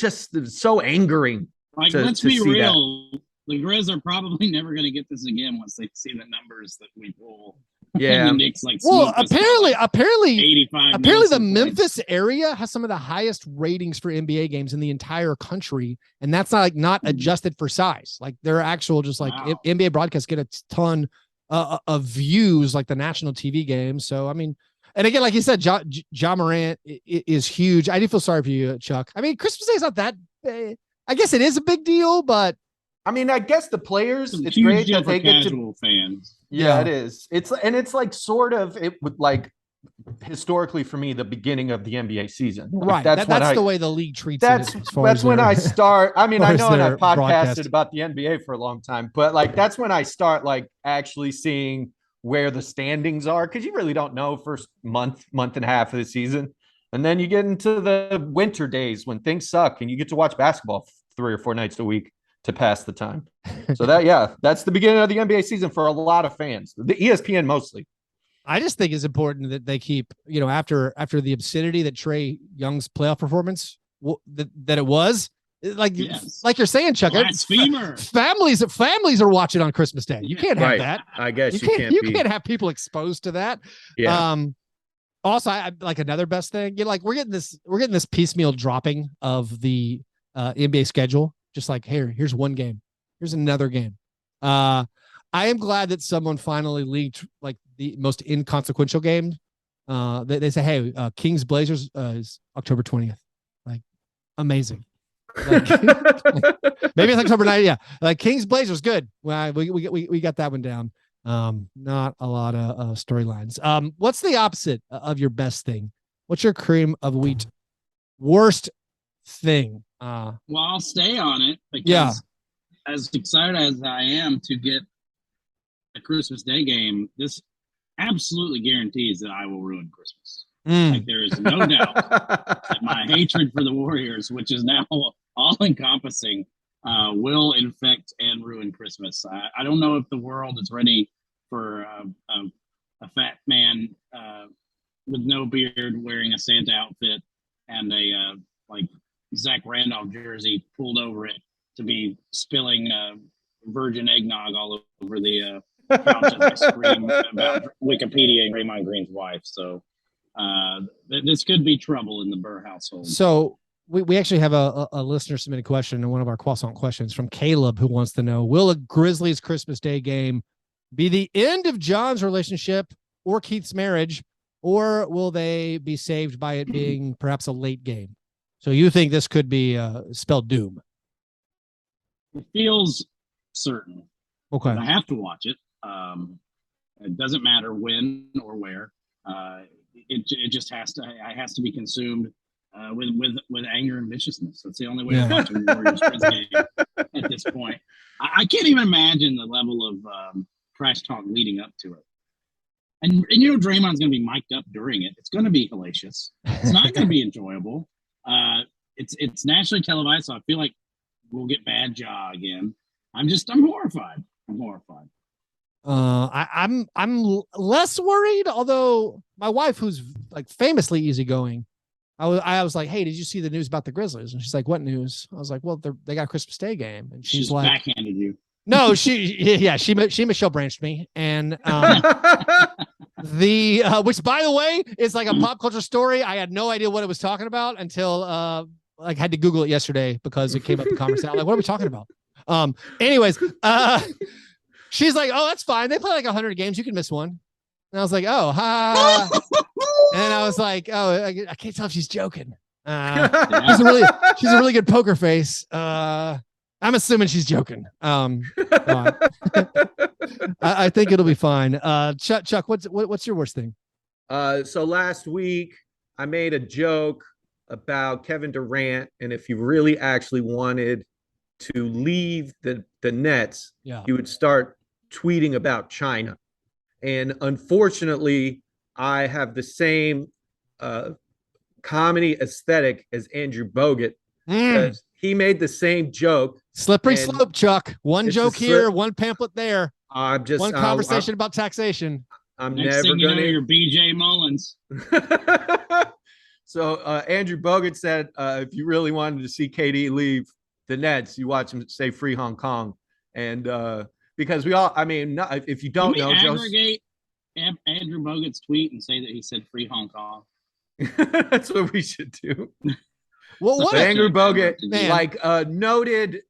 S3: so angering.
S1: Like, let's be real. The Grizz are probably never going to get this again once they see the numbers that we pull.
S3: Yeah.
S1: The Knicks, like,
S2: apparently, the Memphis
S1: points.
S2: area has some of the highest ratings for NBA games in the entire country, and that's not adjusted for size. Like, they're actual, just like NBA broadcasts get a ton of views, like the national TV games. So, I mean, and again, like you said, Ja Morant is huge. I do feel sorry for you, Chuck. I mean, Christmas Day is not that. I guess it is a big deal, but
S3: I mean, I guess the players, it's great that they get
S1: to fans.
S3: Yeah, it is. It's like sort of it would like historically for me the beginning of the NBA season.
S2: Right. That's the way the league treats it.
S3: That's when I start. I mean, I know I've podcasted about the NBA for a long time, but like that's when I start like actually seeing where the standings are, because you really don't know first month and a half of the season. And then you get into the winter days when things suck and you get to watch basketball 3 or 4 nights a week to pass the time. So that's the beginning of the NBA season for a lot of fans, the ESPN mostly.
S2: I just think it's important that they keep, after the obscenity that Trae Young's playoff performance that it was, like you're saying, Chuck, families are watching on Christmas Day. You can't have that.
S3: I guess
S2: you can't have people exposed to that.
S3: Yeah.
S2: Also, I like another best thing. Like we're getting this piecemeal dropping of the NBA schedule. Just like, here's one game. Here's another game. I am glad that someone finally leaked like the most inconsequential game. They say, hey, Kings Blazers is October 20th. Like, amazing. Like, maybe it's October 9th. Yeah. Like Kings Blazers, good. Well, we got that one down. Not a lot of storylines. What's the opposite of your best thing? What's your cream of wheat worst thing?
S1: Well, I'll stay on it because as excited as I am to get a Christmas Day game, this absolutely guarantees that I will ruin Christmas. Like, there is no doubt that my hatred for the Warriors, which is now all encompassing, will infect and ruin Christmas. I don't know if the world is ready for a fat man with no beard wearing a Santa outfit and a like Zach Randolph jersey pulled over it to be spilling virgin eggnog all over the couch as I scream about Wikipedia and Draymond Green's wife. So this could be trouble in the Burr household.
S2: So we actually have a listener submit a question, and one of our croissant questions from Caleb, who wants to know, will a Grizzlies Christmas Day game be the end of John's relationship or Keith's marriage, or will they be saved by it being perhaps a late game? So you think this could be spelled doom?
S1: It feels certain.
S2: Okay.
S1: I have to watch it. It doesn't matter when or where. It just has to be consumed with anger and viciousness. That's the only way to watch a Warriors game at this point. I can't even imagine the level of trash talk leading up to it. And Draymond's going to be mic'd up during it. It's going to be hellacious. It's not going to be enjoyable. It's nationally televised, so I feel like we'll get bad jaw again. I'm horrified.
S2: I'm less worried, although my wife, who's like famously easygoing, I was like, hey, did you see the news about the Grizzlies? And she's like, what news? I was like, well, they got a Christmas Day game. And she's like,
S1: backhanded you.
S2: No, she Michelle branched me, and which, by the way, is like a pop culture story. I had no idea what it was talking about until like had to Google it yesterday because it came up in conversation. Like, what are we talking about? Anyways, she's like, oh, that's fine. They play like 100 games. You can miss one. And I was like, oh, ha. And I was like, oh, I can't tell if she's joking. She's a really good poker face. I'm assuming she's joking. I think it'll be fine. Chuck, what's your worst thing?
S3: So last week I made a joke about Kevin Durant, and if you really actually wanted to leave the Nets, you would start tweeting about China. And unfortunately, I have the same comedy aesthetic as Andrew Bogut, because he made the same joke.
S2: Slippery slope, Chuck. One joke here, one pamphlet there.
S3: I'm just
S2: one conversation about taxation.
S3: I'm
S1: Next
S3: never
S1: thing you know,
S3: gonna.
S1: you're BJ Mullins.
S3: So Andrew Bogut said, if you really wanted to see KD leave the Nets, you watch him say "Free Hong Kong," and because we all, I mean, if you don't know,
S1: aggregate Andrew Bogut's tweet and say that he said "Free Hong Kong."
S3: That's what we should do.
S2: Well, what
S3: Andrew Bogut, like noted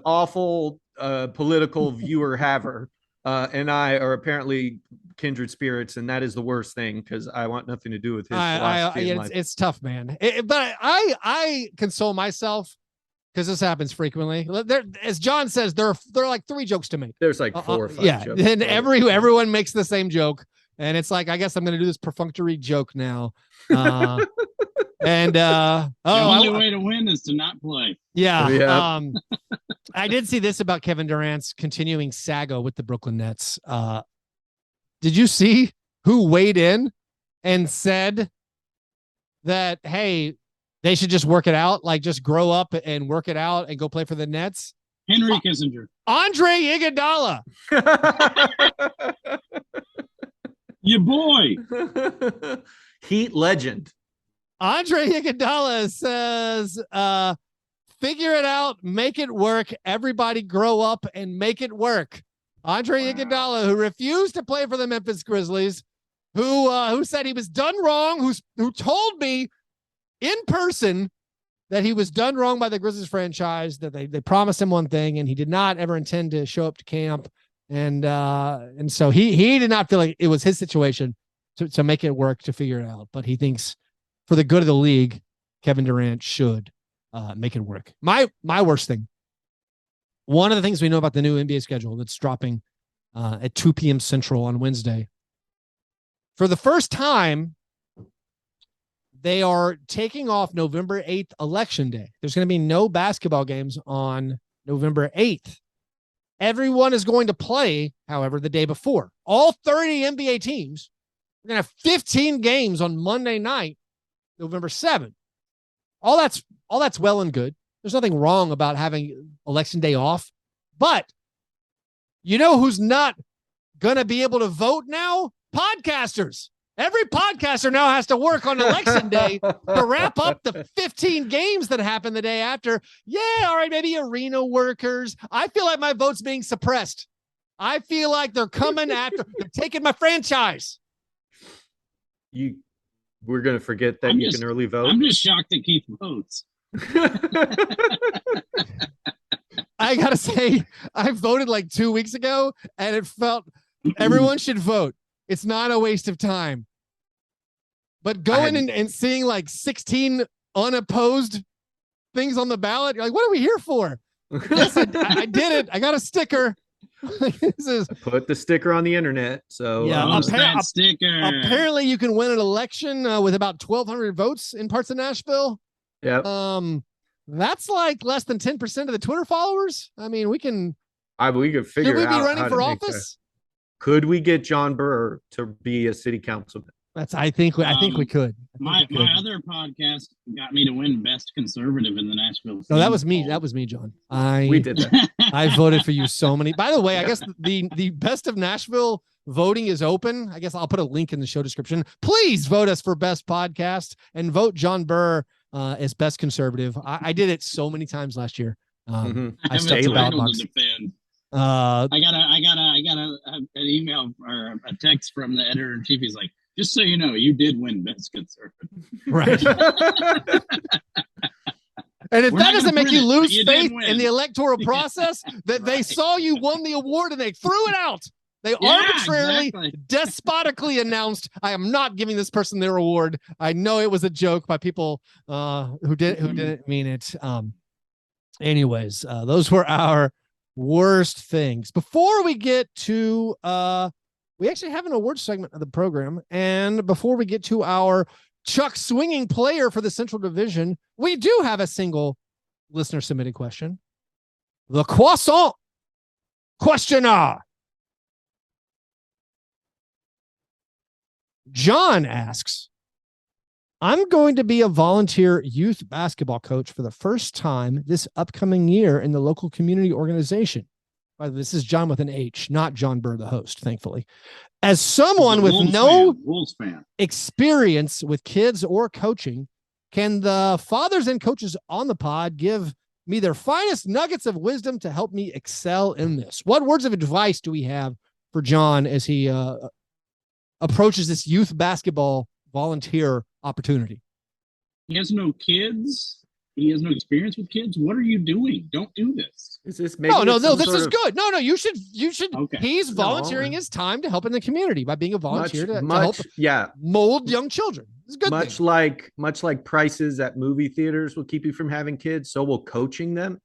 S3: awful political viewer haver, and I are apparently kindred spirits, and that is the worst thing because I want nothing to do with his philosophy in life.
S2: It's tough, man. But I console myself because this happens frequently. There, as John says, there are like 3 jokes to make.
S3: There's like 4 or 5 jokes.
S2: And everyone makes the same joke, and it's like, I guess I'm going to do this perfunctory joke now. The only
S1: way to win is to not play.
S2: Yeah. I did see this about Kevin Durant's continuing saga with the Brooklyn Nets. Did you see who weighed in and said that, hey, they should just work it out, like just grow up and work it out and go play for the Nets?
S1: Henry Kissinger.
S2: Andre Iguodala.
S1: Your boy.
S3: Heat legend.
S2: Andre Iguodala says, figure it out, make it work. Everybody grow up and make it work. Andre Iguodala, who refused to play for the Memphis Grizzlies, who said he was done wrong, who told me in person that he was done wrong by the Grizzlies franchise, that they promised him one thing and he did not ever intend to show up to camp. And so he did not feel like it was his situation to make it work, to figure it out. But he thinks for the good of the league, Kevin Durant should make it work. My worst thing. One of the things we know about the new NBA schedule that's dropping at 2 p.m. Central on Wednesday. For the first time, they are taking off November 8th, Election Day. There's going to be no basketball games on November 8th. Everyone is going to play, however, the day before. All 30 NBA teams are going to have 15 games on Monday night, November 7th. All that's well and good. There's nothing wrong about having Election Day off. But you know who's not going to be able to vote now? Podcasters. Every podcaster now has to work on Election Day to wrap up the 15 games that happen the day after. Yeah, all right, maybe arena workers. I feel like my vote's being suppressed. I feel like they're coming after. They're taking my franchise.
S3: We're going to forget that you can early vote.
S1: I'm just shocked that Keith votes.
S2: I got to say, I voted like 2 weeks ago, and it felt everyone should vote. It's not a waste of time. But going and seeing like 16 unopposed things on the ballot, you're like, what are we here for? Yes, I did it. I got a sticker.
S3: Put the sticker on the internet. So
S2: yeah,
S1: sticker.
S2: Apparently you can win an election with about 1,200 votes in parts of Nashville.
S3: Yeah.
S2: That's like less than 10% of the Twitter followers. I mean, we could figure
S3: out.
S2: Should we be running for office?
S3: Could we get John Burr to be a city councilman?
S2: I think we could.
S1: My other podcast got me to win best conservative in the Nashville.
S2: No, that was me. That was me, John.
S3: We did that.
S2: I voted for you so many. By the way, I guess the best of Nashville voting is open. I guess I'll put a link in the show description. Please vote us for best podcast and vote John Burr as best conservative. I did it so many times last year.
S1: I have a title to defend. I got an email or a text from the editor in chief. He's like, just so you know, you did win best conservative.
S2: Right. And if that doesn't make you lose faith in the electoral process, that they saw you won the award and they threw it out. They arbitrarily, despotically announced, I am not giving this person their award. I know it was a joke by people who didn't mean it. Anyways, those were our worst things. Before we get to, we actually have an award segment of the program. And before we get to our Chuck swinging player for the Central Division, we do have a single listener submitted question. The croissant questioner. John asks, I'm going to be a volunteer youth basketball coach for the first time this upcoming year in the local community organization. By the way, this is John with an H, not John Burr, the host, thankfully. As someone with no experience with kids or coaching, can the fathers and coaches on the pod give me their finest nuggets of wisdom to help me excel in this? What words of advice do we have for John as he approaches this youth basketball volunteer opportunity?
S1: He has no kids. He has no experience with kids. What are you doing? Don't do this.
S3: Is this
S2: no, this is good. No, you should. Okay. He's volunteering his time to help in the community by being a volunteer to help mold young children. It's a good thing.
S3: Much like prices at movie theaters will keep you from having kids, so will coaching them.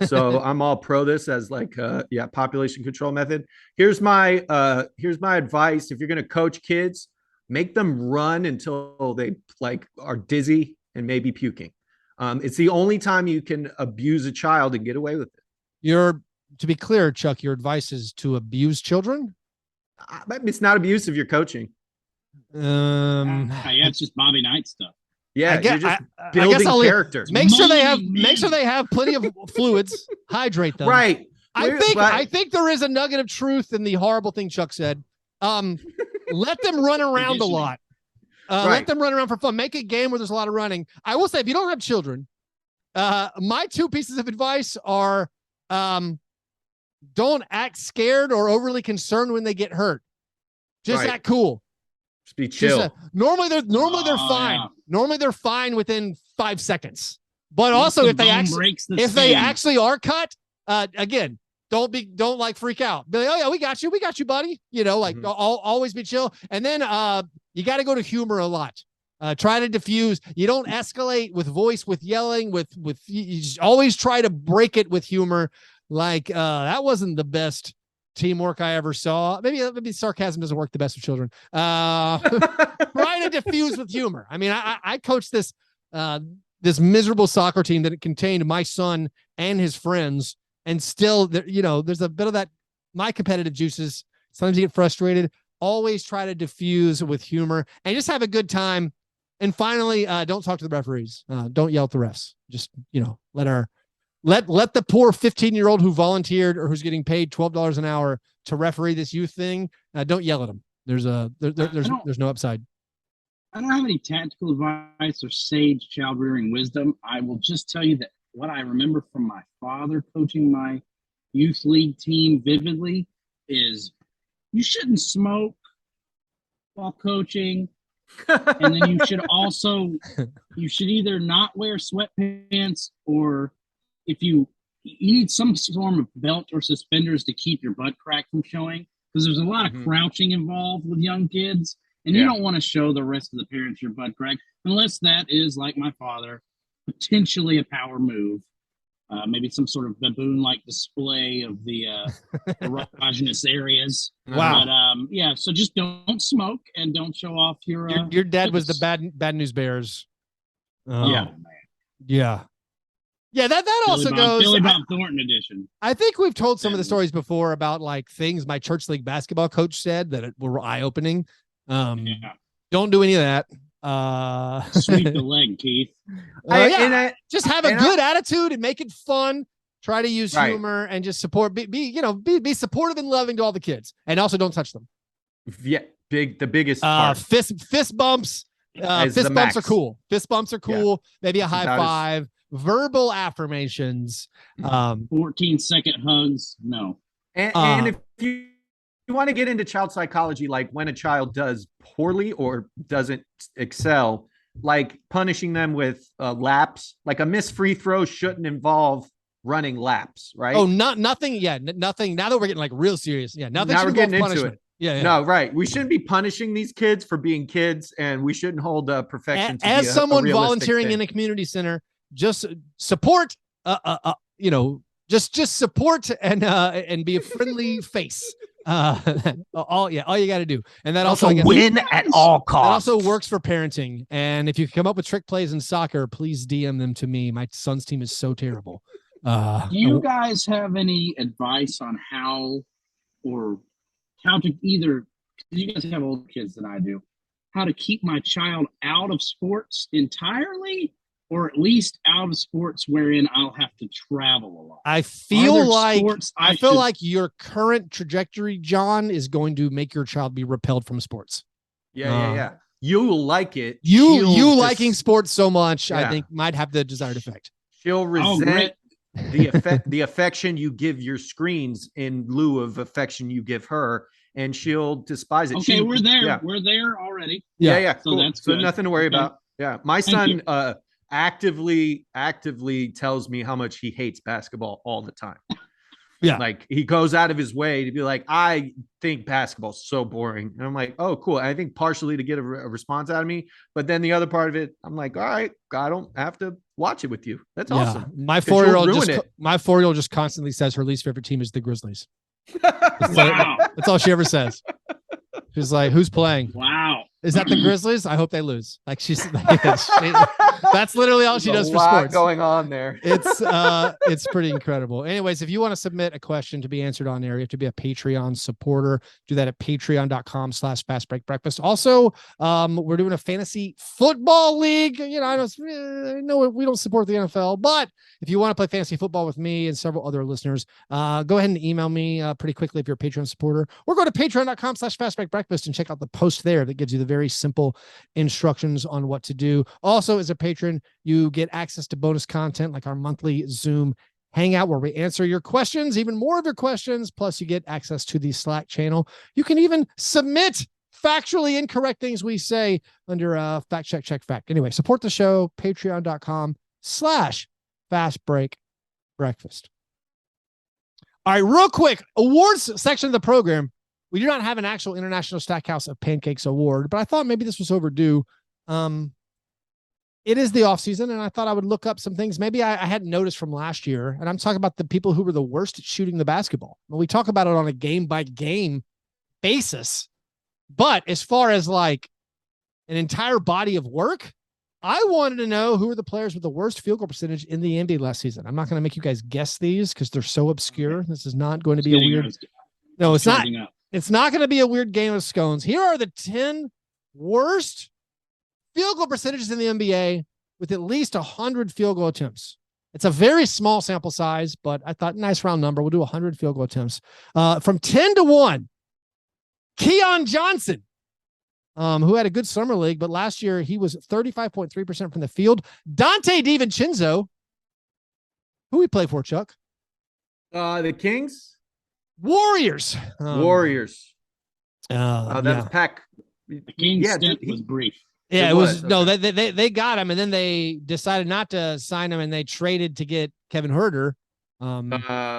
S3: So I'm all pro this as population control method. Here's my advice. If you're going to coach kids, make them run until they are dizzy and maybe puking. It's the only time you can abuse a child and get away with it.
S2: To be clear, Chuck, your advice is to abuse children?
S3: It's not abuse if you're coaching.
S1: It's just Bobby Knight stuff.
S3: Yeah, you're just building character.
S2: Make sure they have plenty of fluids. Hydrate them.
S3: Right.
S2: I think there is a nugget of truth in the horrible thing Chuck said. Let them run around a lot. Let them run around for fun. Make a game where there's a lot of running. I will say, if you don't have children, my two pieces of advice are don't act scared or overly concerned when they get hurt. Just act cool.
S3: Just be chill.
S2: Normally they're fine. Yeah. Normally they're fine within 5 seconds. But also if they actually are cut, again, don't freak out. Be like, oh yeah, we got you, buddy. Always be chill. And then you got to go to humor a lot. Try to diffuse. You don't escalate with voice, with yelling, you always try to break it with humor. That wasn't the best teamwork I ever saw. Maybe sarcasm doesn't work the best with children. Try to diffuse with humor. I mean, I coached this miserable soccer team that contained my son and his friends, and still, there's a bit of that. My competitive juices. Sometimes you get frustrated. Always try to diffuse with humor and just have a good time. And finally, don't talk to the referees. Don't yell at the refs. Just let the poor 15-year-old who volunteered or who's getting paid $12 an hour to referee this youth thing. Don't yell at them. There's no upside.
S1: I don't have any tactical advice or sage child rearing wisdom. I will just tell you that what I remember from my father coaching my youth league team vividly is you shouldn't smoke while coaching. And then you should either not wear sweatpants, or if you need some form of belt or suspenders to keep your butt crack from showing, because there's a lot of crouching involved with young kids, and you don't want to show the rest of the parents your butt crack, unless that is, like my father, potentially a power move. Maybe some sort of baboon-like display of the erogenous areas.
S2: Wow.
S1: But so just don't smoke and don't show off your
S2: dad was the bad news bears.
S1: Yeah.
S2: That also goes
S1: Billy Bob Thornton edition.
S2: I think we've told some of the stories before about things my church league basketball coach said that were eye-opening. Don't do any of that.
S1: Sweep the leg, Keith.
S2: Just have a good attitude and make it fun. Try to use humor and just support. Be supportive and loving to all the kids, and also don't touch them.
S3: Yeah, the biggest part.
S2: Fist bumps. Fist bumps are cool. Fist bumps are cool. Yeah. Maybe a high five. Verbal affirmations.
S1: 14-second hugs. No.
S3: And if you want to get into child psychology, like when a child does poorly or doesn't excel, like punishing them with laps, like a missed free throw shouldn't involve running laps, right?
S2: Oh, nothing. Yeah, nothing. Now that we're getting like real serious. Yeah, nothing.
S3: Now we're getting into it.
S2: Yeah.
S3: No, right. We shouldn't be punishing these kids for being kids, and we shouldn't hold perfection to
S2: as
S3: be
S2: someone
S3: a
S2: volunteering
S3: thing.
S2: in a community center. Just support. Just support and be a friendly face. All you got to do, and that also
S3: win at all costs.
S2: That also works for parenting. And if you come up with trick plays in soccer, please DM them to me. My son's team is so terrible.
S1: Do you guys have any advice on how to either, because you guys have older kids than I do, how to keep my child out of sports entirely, or at least out of sports wherein I'll have to travel a lot?
S2: I feel like your current trajectory, John, is going to make your child be repelled from sports.
S3: Yeah. You'll like it.
S2: You liking sports so much, I think might have the desired effect.
S3: She'll resent the affection you give your screens in lieu of affection you give her, and she'll despise it.
S1: Okay, we're there. Yeah. We're there already.
S3: Yeah.
S1: So
S3: cool.
S1: that's
S3: so
S1: good.
S3: Nothing to worry about. Yeah, my son actively tells me how much he hates basketball all the time.
S2: Yeah,
S3: like he goes out of his way to be like, I think basketball's so boring, and I'm like, oh, cool. And I think partially to get a response out of me, but then the other part of it, I'm like, all right, I don't have to watch it with you. That's awesome.
S2: My 4-year-old just constantly says her least favorite team is the Grizzlies.
S1: Wow.
S2: That's all she ever says. She's like, who's playing?
S1: Wow.
S2: Is that the Grizzlies? I hope they lose. Like that's literally all she does for sports.
S3: Going on there.
S2: It's pretty incredible. Anyways, if you want to submit a question to be answered on air, you have to be a Patreon supporter. Do that at patreon.com/fastbreakbreakfast. Also, we're doing a fantasy football league. I know we don't support the NFL, but if you want to play fantasy football with me and several other listeners, go ahead and email me pretty quickly if you're a Patreon supporter, or go to patreon.com/fastbreakbreakfast and check out the post there that gives you the very simple instructions on what to do. Also, as a patron, you get access to bonus content like our monthly Zoom hangout where we answer your questions, even more of your questions. Plus, you get access to the Slack channel. You can even submit factually incorrect things we say under fact check fact. Anyway, support the show, patreon.com/fastbreakbreakfast. All right, real quick, awards section of the program. We do not have an actual International Stackhouse of Pancakes award, but I thought maybe this was overdue. It is the offseason, and I thought I would look up some things maybe I hadn't noticed from last year. And I'm talking about the people who were the worst at shooting the basketball. Well, we talk about it on a game-by-game basis. But as far as like an entire body of work, I wanted to know who are the players with the worst field goal percentage in the NBA last season. I'm not going to make you guys guess these because they're so obscure. This is not going to be a weird... No, it's not. It's not going to be a weird game of scones. Here are the 10 worst field goal percentages in the NBA with at least 100 field goal attempts. It's a very small sample size, but I thought nice round number. We'll do 100 field goal attempts. From 10 to 1, Keon Johnson, who had a good summer league, but last year he was 35.3% from the field. Dante DiVincenzo, who we play for, Chuck?
S3: The Kings?
S2: Warriors.
S3: Warriors.
S2: That's
S3: Pack.
S1: The Kings stint was brief.
S2: Yeah, it was. No, they got him, and then they decided not to sign him, and they traded to get Kevin Huerter.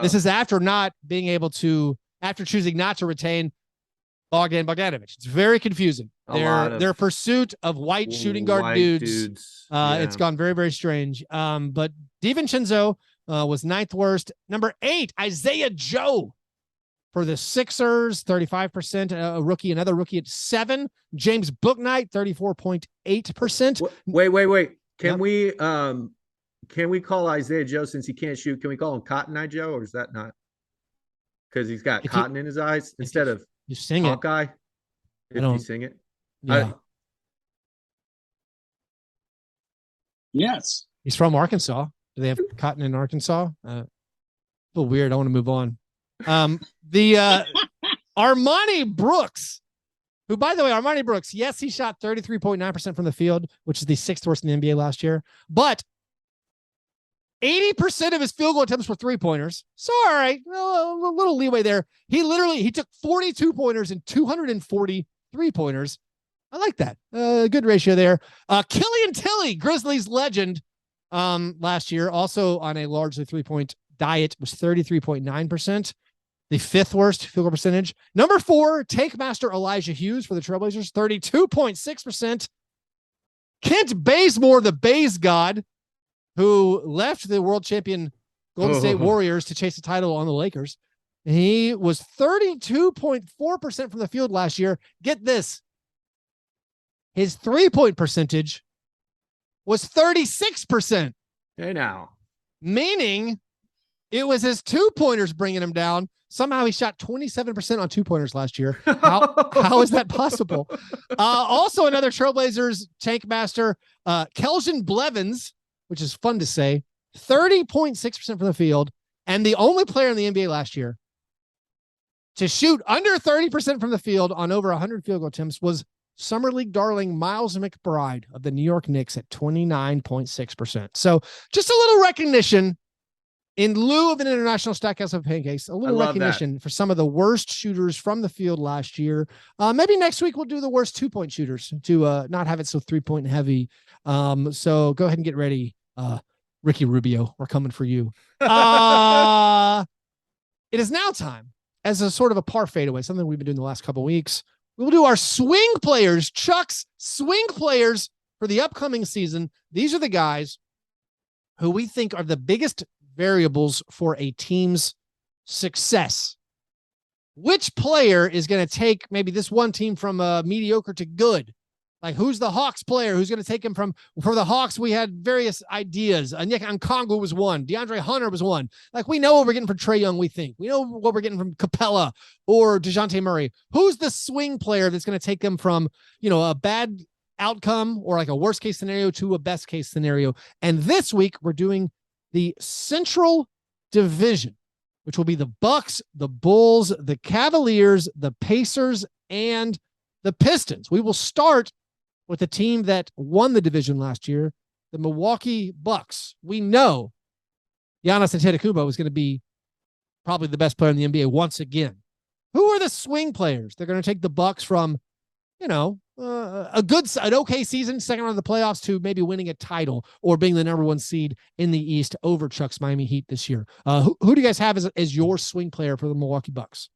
S2: This is after choosing not to retain Bogdanovich. It's very confusing. Their pursuit of white shooting guard dudes. It's gone very, very strange. But DiVincenzo was 9th worst. Number 8, Isaiah Joe. For the Sixers, 35%, a rookie, another rookie at 7. James Bouknight, 34.8%.
S3: Wait. Can we call Isaiah Joe, since he can't shoot, can we call him Cotton Eye Joe, or is that not? Because he's got cotton in his eyes instead of
S2: you sing
S3: Hawkeye.
S2: If you
S3: sing it.
S2: Yeah.
S1: Yes.
S2: He's from Arkansas. Do they have cotton in Arkansas? A little weird. I want to move on. The Armani Brooks, who, by the way, Armani Brooks, yes, he shot 33.9% from the field, which is the 6th worst in the NBA last year, but 80% of his field goal attempts were 3-pointers. So, all right, a little little leeway there. He took 42 pointers and 240 3-pointers. I like that. Good ratio there. Killian Tilly, Grizzlies legend, last year, also on a largely 3-point diet, was 33.9%. The 5th worst field goal percentage. Number 4, tank master Elijah Hughes for the Trailblazers, 32.6%. Kent Bazemore, the Baze God, who left the world champion Golden State Warriors to chase the title on the Lakers. He was 32.4% from the field last year. Get this. His 3-point percentage was 36%.
S3: Hey now.
S2: Meaning it was his 2-pointers bringing him down. Somehow he shot 27% on 2-pointers last year. How is that possible? Also another Trailblazers tank master, Kelvin Blevins, which is fun to say, 30.6% from the field, and the only player in the NBA last year to shoot under 30% from the field on over 100 field goal attempts was Summer League darling Miles McBride of the New York Knicks at 29.6%. So just a little recognition in lieu of an international Stackhouse of pancakes, a little recognition for some of the worst shooters from the field last year. Maybe next week we'll do the worst 2-point shooters to not have it so 3-point heavy. So go ahead and get ready. Ricky Rubio, we're coming for you. It is now time, as a sort of a par fadeaway, something we've been doing the last couple of weeks. We will do our swing players, Chuck's swing players for the upcoming season. These are the guys who we think are the biggest variables for a team's success. Which player is going to take maybe this one team from mediocre to good? Like, who's the Hawks player who's going to take him from, for the Hawks, we had various ideas. Nick Nkongwu was one. DeAndre Hunter was one. Like, we know what we're getting from Trae Young, we think. We know what we're getting from Capella or DeJounte Murray. Who's the swing player that's going to take them from, a bad outcome or like a worst case scenario to a best case scenario? And this week, we're doing the Central Division, which will be the Bucks, the Bulls, the Cavaliers, the Pacers, and the Pistons. We will start with the team that won the division last year, the Milwaukee Bucks. We know Giannis Antetokounmpo is going to be probably the best player in the NBA once again. Who are the swing players? They're going to take the Bucks from, an okay season, second round of the playoffs, to maybe winning a title or being the number 1 seed in the East over Chuck's Miami Heat this year. Who do you guys have as your swing player for the Milwaukee Bucks?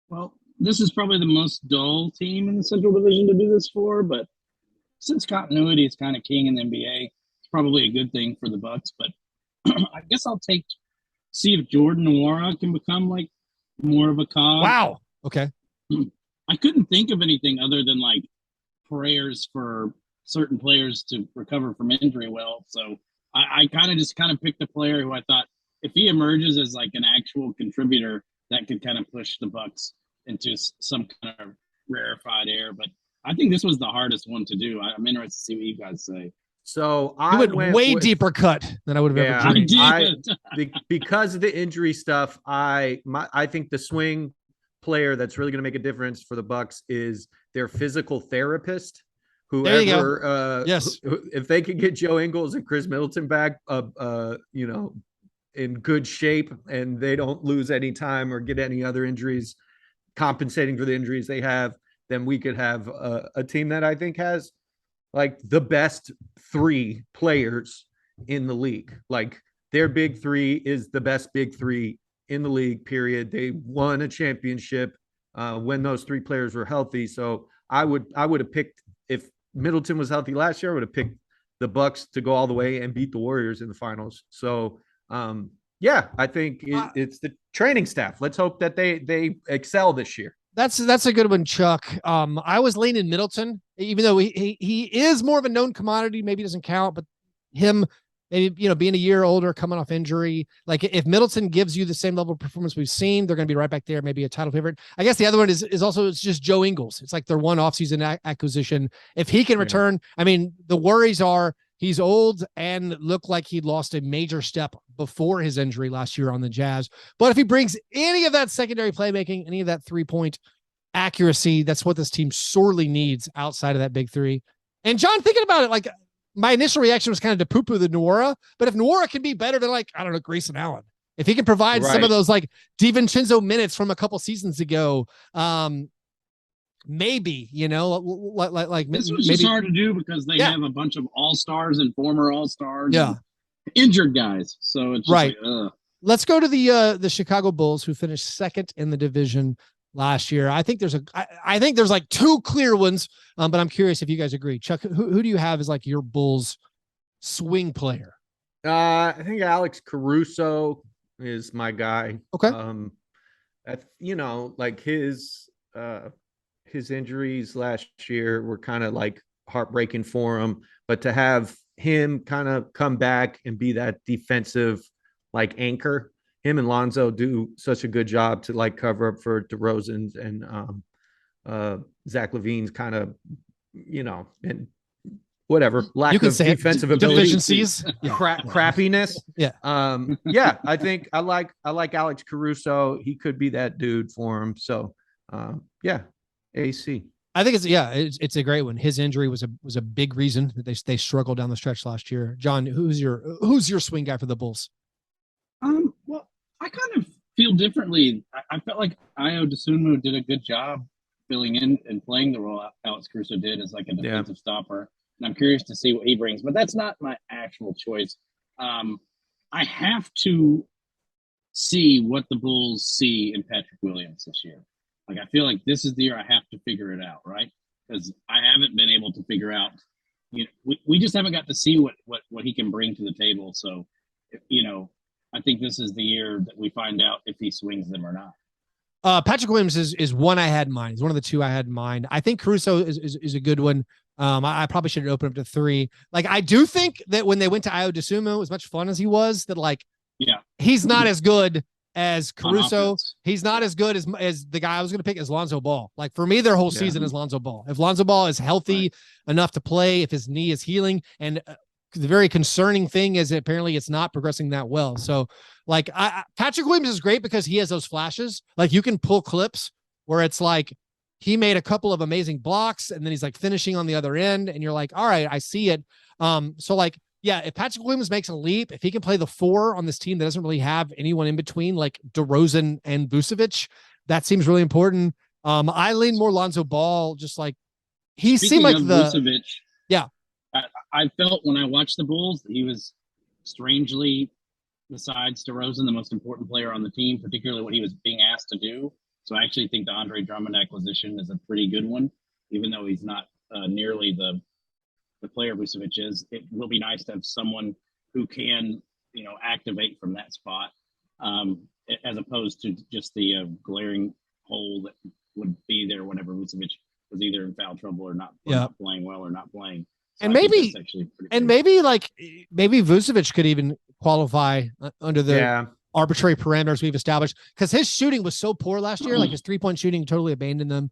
S1: Well, this is probably the most dull team in the Central Division to do this for, but since continuity is kind of king in the NBA, it's probably a good thing for the Bucks. But I guess I'll see if Jordan Nwora can become like more of a cog.
S2: Wow. Okay.
S1: I couldn't think of anything other than like prayers for certain players to recover from injury well. So I kind of picked a player who I thought, if he emerges as like an actual contributor, that could kind of push the Bucks into some kind of rarefied air. But I think this was the hardest one to do. I'm interested to see what you guys say.
S3: So
S2: I went way deeper cut than I would have ever dreamed.
S3: Because of the injury stuff, I think the swing player that's really going to make a difference for the Bucks is their physical therapist. Whoever,
S2: yes,
S3: if they could get Joe Ingles and Chris Middleton back, in good shape, and they don't lose any time or get any other injuries compensating for the injuries they have, then we could have a team that I think has like the best 3 players in the league. Like, their big 3 is the best big 3 in the league, period. They won a championship when those 3 players were healthy. So I would have picked, if Middleton was healthy last year, I would have picked the Bucks to go all the way and beat the Warriors in the finals. So I think it's the training staff. Let's hope that they excel this year.
S2: That's a good one, Chuck. I was leaning Middleton, even though he is more of a known commodity. Maybe doesn't count, but him, maybe, being a year older, coming off injury, like if Middleton gives you the same level of performance we've seen, they're going to be right back there, maybe a title favorite. I guess the other one is also, it's just Joe Ingles. It's like their one offseason acquisition. If he can return, the worries are he's old and looked like he lost a major step before his injury last year on the Jazz. But if he brings any of that secondary playmaking, any of that 3-point accuracy, that's what this team sorely needs outside of that big 3. And John, thinking about it, like, my initial reaction was kind of to poo-poo the Nwora, but if Nwora can be better than, like, I don't know, Grayson Allen, If he can provide some
S3: Right.
S2: of those like DiVincenzo minutes from a couple seasons ago, maybe, you know, like
S1: This was
S2: maybe
S1: just hard to do because they
S2: Yeah.
S1: have a bunch of all-stars and former all-stars
S2: Yeah.
S1: and injured guys. So it's just
S2: Right.
S1: like, ugh.
S2: Let's go to the Chicago Bulls, who finished second in the division last year. I think there's like two clear ones, but I'm curious if you guys agree. Chuck, who do you have as like your Bulls swing player?
S3: I think Alex Caruso is my guy.
S2: Okay.
S3: You know, like his injuries last year were kind of like heartbreaking for him, but to have him kind of come back and be that defensive like anchor, him and Lonzo do such a good job to like cover up for DeRozan's and Zach LaVine's kind of, you know, and whatever lack of defensive
S2: deficiencies,
S3: crappiness.
S2: Yeah.
S3: Yeah, I think I like Alex Caruso. He could be that dude for him. So yeah, AC.
S2: I think it's a great one. His injury was a big reason that they struggled down the stretch last year. John, who's your swing guy for the Bulls?
S1: Well, I kind of feel differently. I felt like Ayo Dosunmu did a good job filling in and playing the role Alex Caruso did as like a defensive stopper. And I'm curious to see what he brings, but that's not my actual choice. I have to see what the Bulls see in Patrick Williams this year. Like, I feel like this is the year I have to figure it out, right? Because I haven't been able to figure out, you know, we just haven't got to see what he can bring to the table. So, you know, I think this is the year that we find out if he swings them or not.
S2: Patrick Williams is one I had in mind. He's one of the two I had in mind. I think Caruso is a good one. I probably should have opened up to 3. Like, I do think that when they went to Ayo Dosunmu, as much fun as he was, that like, he's not as good as Caruso. He's not as good as the guy I was going to pick as Lonzo Ball. Like, for me, their whole season is Lonzo Ball. If Lonzo Ball is healthy enough to play, if his knee is healing, and the very concerning thing is that apparently it's not progressing that well. So like Patrick Williams is great because he has those flashes. Like, you can pull clips where it's like he made a couple of amazing blocks and then he's like finishing on the other end and you're like, all right, I see it. So like, yeah, if Patrick Williams makes a leap, if he can play the 4 on this team that doesn't really have anyone in between like DeRozan and Vucevic, that seems really important. I lean more Lonzo Ball, just like he seemed like
S1: Vucevic, I felt when I watched the Bulls that he was strangely, besides DeRozan, the most important player on the team, particularly what he was being asked to do. So I actually think the Andre Drummond acquisition is a pretty good one, even though he's not nearly the player Vucevic is. It will be nice to have someone who can, you know, activate from that spot, as opposed to just the glaring hole that would be there whenever Vucevic was either in foul trouble or not playing well or not playing. So
S2: and maybe Vucevic could even qualify under the arbitrary parameters we've established, because his shooting was so poor last year. Like, his 3-point shooting totally abandoned him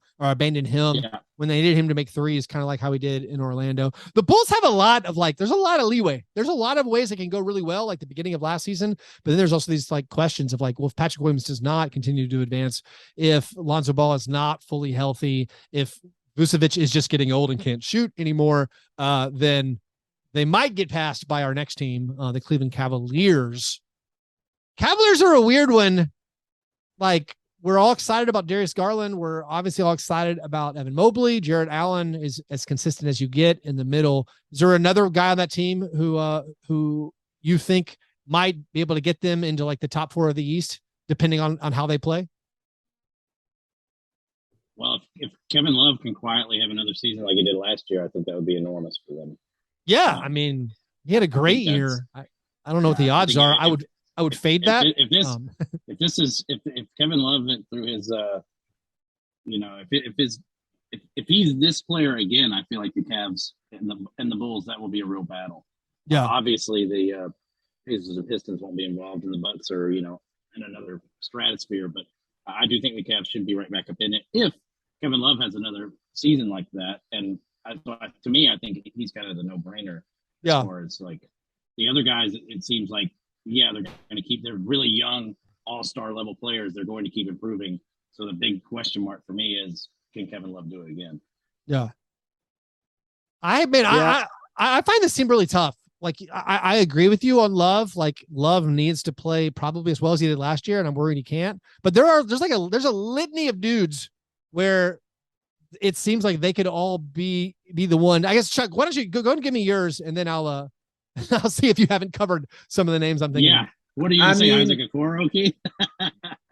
S2: when they needed him to make threes, kind of like how he did in Orlando. The Bulls have a lot of there's a lot of leeway. There's a lot of ways it can go really well, like the beginning of last season. But then there's also these like questions of like, well, if Patrick Williams does not continue to advance, if Lonzo Ball is not fully healthy, if Vucevic is just getting old and can't shoot anymore, then they might get passed by our next team, the Cleveland Cavaliers. Cavaliers are a weird one. Like, we're all excited about Darius Garland. We're obviously all excited about Evan Mobley. Jarrett Allen is as consistent as you get in the middle. Is there another guy on that team who you think might be able to get them into like the top 4 of the East, depending on how they play?
S1: Well, if Kevin Love can quietly have another season like he did last year, I think that would be enormous for them.
S2: Yeah, I mean, he had a great year. I don't know what the odds are. I would fade that.
S1: If Kevin Love went through his, you know, if he's this player again, I feel like the Cavs and the Bulls, that will be a real battle.
S2: Yeah,
S1: obviously the Pistons won't be involved, in the Bucks or, you know, in another stratosphere, but I do think the Cavs should be right back up in it if Kevin Love has another season like that. And to me, I think he's kind of the no-brainer as far as like the other guys. It seems like, they're going to keep, they're really young all-star level players. They're going to keep improving. So the big question mark for me is, can Kevin Love do it again?
S2: Yeah. I find this team really tough. like I agree with you on Love. Like Love needs to play probably as well as he did last year, and I'm worried he can't. But there's a litany of dudes where it seems like they could all be the one. I guess Chuck, why don't you go and give me yours, and then I'll I'll see if you haven't covered some of the names I'm thinking.
S1: Yeah. What are you going to say? Isaac Okoro, okay?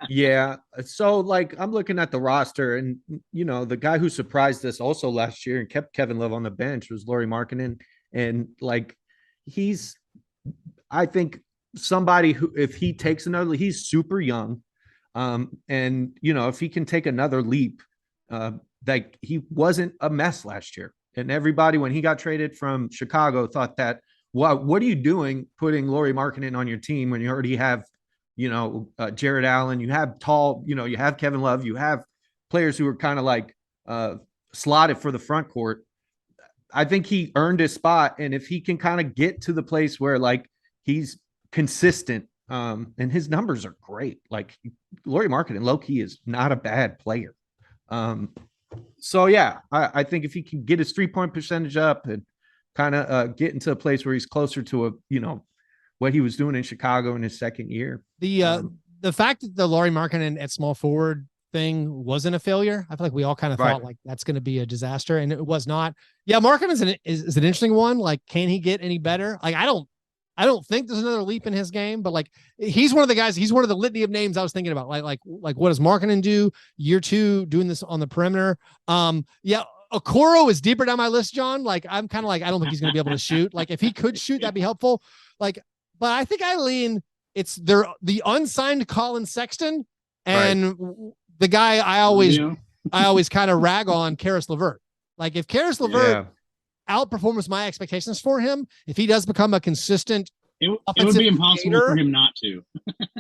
S3: Yeah. So like I'm looking at the roster, and the guy who surprised us also last year and kept Kevin Love on the bench was Lauri Markkanen. And like I think somebody who, if he takes another, he's super young. And if he can take another leap, like he wasn't a mess last year. And everybody, when he got traded from Chicago, thought that, what are you doing putting Lauri Markkanen on your team when you already have, Jared Allen, you have you have Kevin Love, you have players who are kind of like slotted for the front court. I think he earned his spot. And if he can kind of get to the place where like he's consistent, and his numbers are great. Like Lauri Markkanen, low-key is not a bad player. So yeah, I think if he can get his 3-point percentage up and kind of get into a place where he's closer to what he was doing in Chicago in his second year.
S2: The fact that the Lauri Markkanen at small forward thing wasn't a failure, I feel like we all kind of thought like that's going to be a disaster, and it was not. Yeah, Markkanen is an interesting one. Like, can he get any better? Like, I don't think there's another leap in his game, but like he's one of the guys. He's one of the litany of names I was thinking about. Like what does Markkanen do? Year 2 doing this on the perimeter. Yeah. Okoro is deeper down my list, John. Like I'm kind of like I don't think he's going to be able to shoot. Like if he could shoot, that'd be helpful. Like, but I think I lean. It's the unsigned Colin Sexton and the guy I always kind of rag on, Karis LeVert. Like if Karis LeVert outperforms my expectations for him, if he does become a consistent,
S1: it would be impossible for him not to.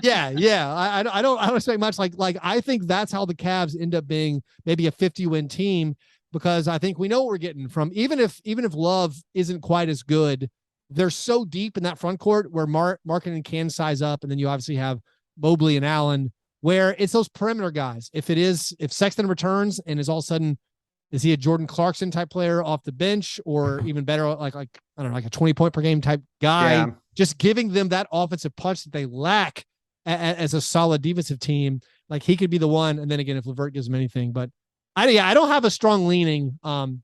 S2: yeah. I don't expect much. Like I think that's how the Cavs end up being maybe a 50-win team, because I think we know what we're getting from, even if Love isn't quite as good, they're so deep in that front court where Markkanen can size up, and then you obviously have Mobley and Allen, where it's those perimeter guys. If Sexton returns and is all of a sudden, is he a Jordan Clarkson type player off the bench, or even better, like I don't know, like a 20-point per game type guy, just giving them that offensive punch that they lack as a solid defensive team. Like he could be the one. And then again, if LeVert gives him anything, but I don't have a strong leaning. And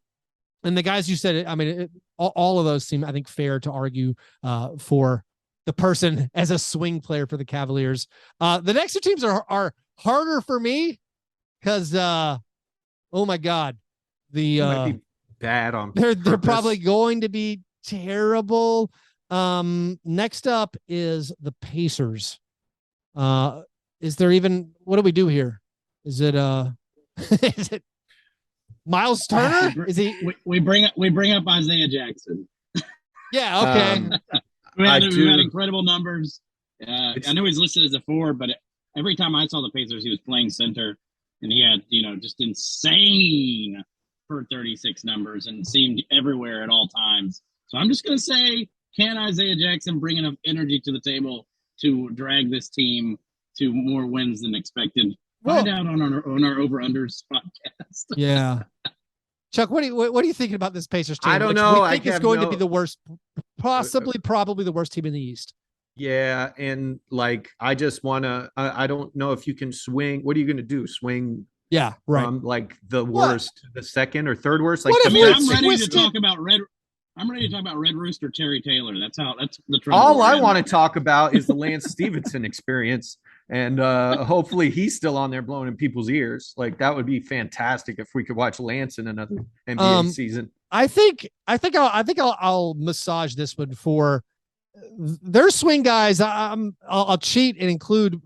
S2: the guys you said, I mean, all of those seem, I think, fair to argue for the person as a swing player for the Cavaliers. The next 2 teams are harder for me because, oh my God,
S3: might be bad on
S2: they're probably going to be terrible. Next up is the Pacers. Is there even, what do we do here? Is it is it Miles Turner? Is he?
S1: We bring up Isaiah Jackson.
S2: Yeah. Okay.
S1: We had incredible numbers. I know he's listed as a 4, but every time I saw the Pacers, he was playing center, and he had just insane per 36 numbers and seemed everywhere at all times. So I'm just gonna say, can Isaiah Jackson bring enough energy to the table to drag this team to more wins than expected? Find out on our over-unders podcast.
S2: Yeah. Chuck, what are you thinking about this Pacers team?
S3: I don't know.
S2: We think it's going to be the worst, probably the worst team in the East.
S3: Yeah, and like I just want to. I don't know if you can swing. What are you going to do? Swing?
S2: Yeah, right.
S3: From like the worst to the second or third worst. Like
S1: I'm ready to talk about Red Rooster Terry Taylor. That's the trend.
S3: All I want to talk about is the Lance Stevenson experience. And hopefully he's still on there blowing in people's ears. Like that would be fantastic if we could watch Lance in another NBA season.
S2: I think I'll massage this one for their swing guys. I'll cheat and include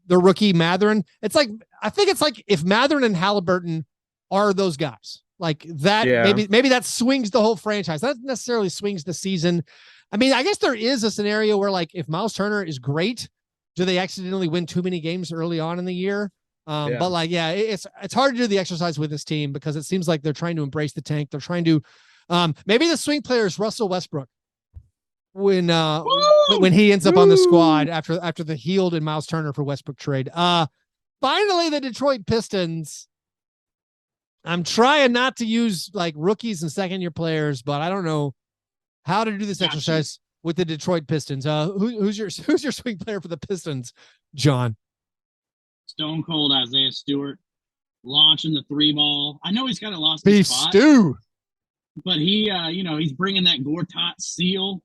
S2: the rookie Mathurin. I think it's like if Mathurin and Halliburton are those guys like that, maybe that swings the whole franchise. That necessarily swings the season. I mean, I guess there is a scenario where like if Miles Turner is great, do they accidentally win too many games early on in the year? But like, it's hard to do the exercise with this team because it seems like they're trying to embrace the tank. They're trying to, maybe the swing player is Russell Westbrook when he ends up on the squad after the Healed and Miles Turner for Westbrook trade. Finally, the Detroit Pistons. I'm trying not to use like rookies and second-year players, but I don't know how to do this exercise with the Detroit Pistons. Who's your swing player for the Pistons, John?
S1: Stone Cold Isaiah Stewart launching the 3-ball. I know he's kind of lost
S2: Beef
S1: his spot,
S2: stew,
S1: but he, he's bringing that Gortat seal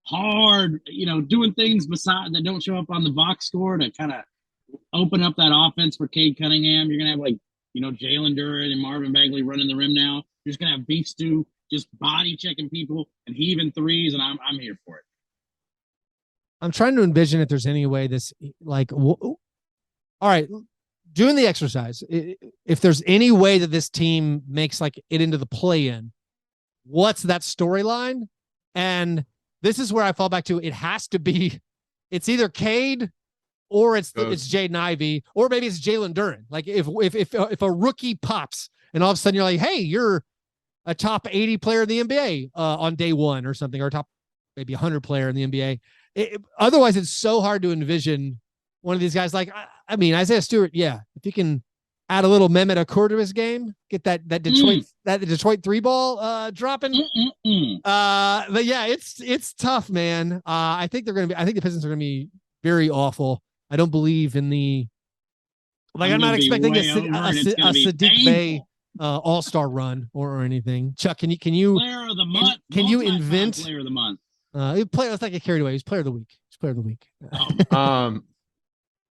S1: hard. Doing things beside that don't show up on the box score to kind of open up that offense for Cade Cunningham. You're gonna have Jalen Duren and Marvin Bagley running the rim now. You're just gonna have Beef Stew just body checking people and heaving threes, and I'm here for it.
S2: I'm trying to envision if there's any way this all right, doing the exercise. If there's any way that this team makes it into the play-in, what's that storyline? And this is where I fall back to. It has to be. It's either Cade or it's Jaden Ivey, or maybe it's Jalen Duren. Like if a rookie pops and all of a sudden you're like, hey, you're a top 80 player in the NBA on day one or something, or top maybe 100 player in the NBA. Otherwise, it's so hard to envision one of these guys. I mean, Isaiah Stewart, yeah, if you can add a little Mehmet Okur to his game, get that Detroit 3-ball dropping. But yeah, it's tough, man. I think the Pistons are gonna be very awful. I don't believe in the I'm not expecting a Sadiq Bey all-star run or anything. Chuck, can you
S1: player of the month?
S2: Can you invent
S1: player of the month?
S2: Let's not get carried away. He's player of the week.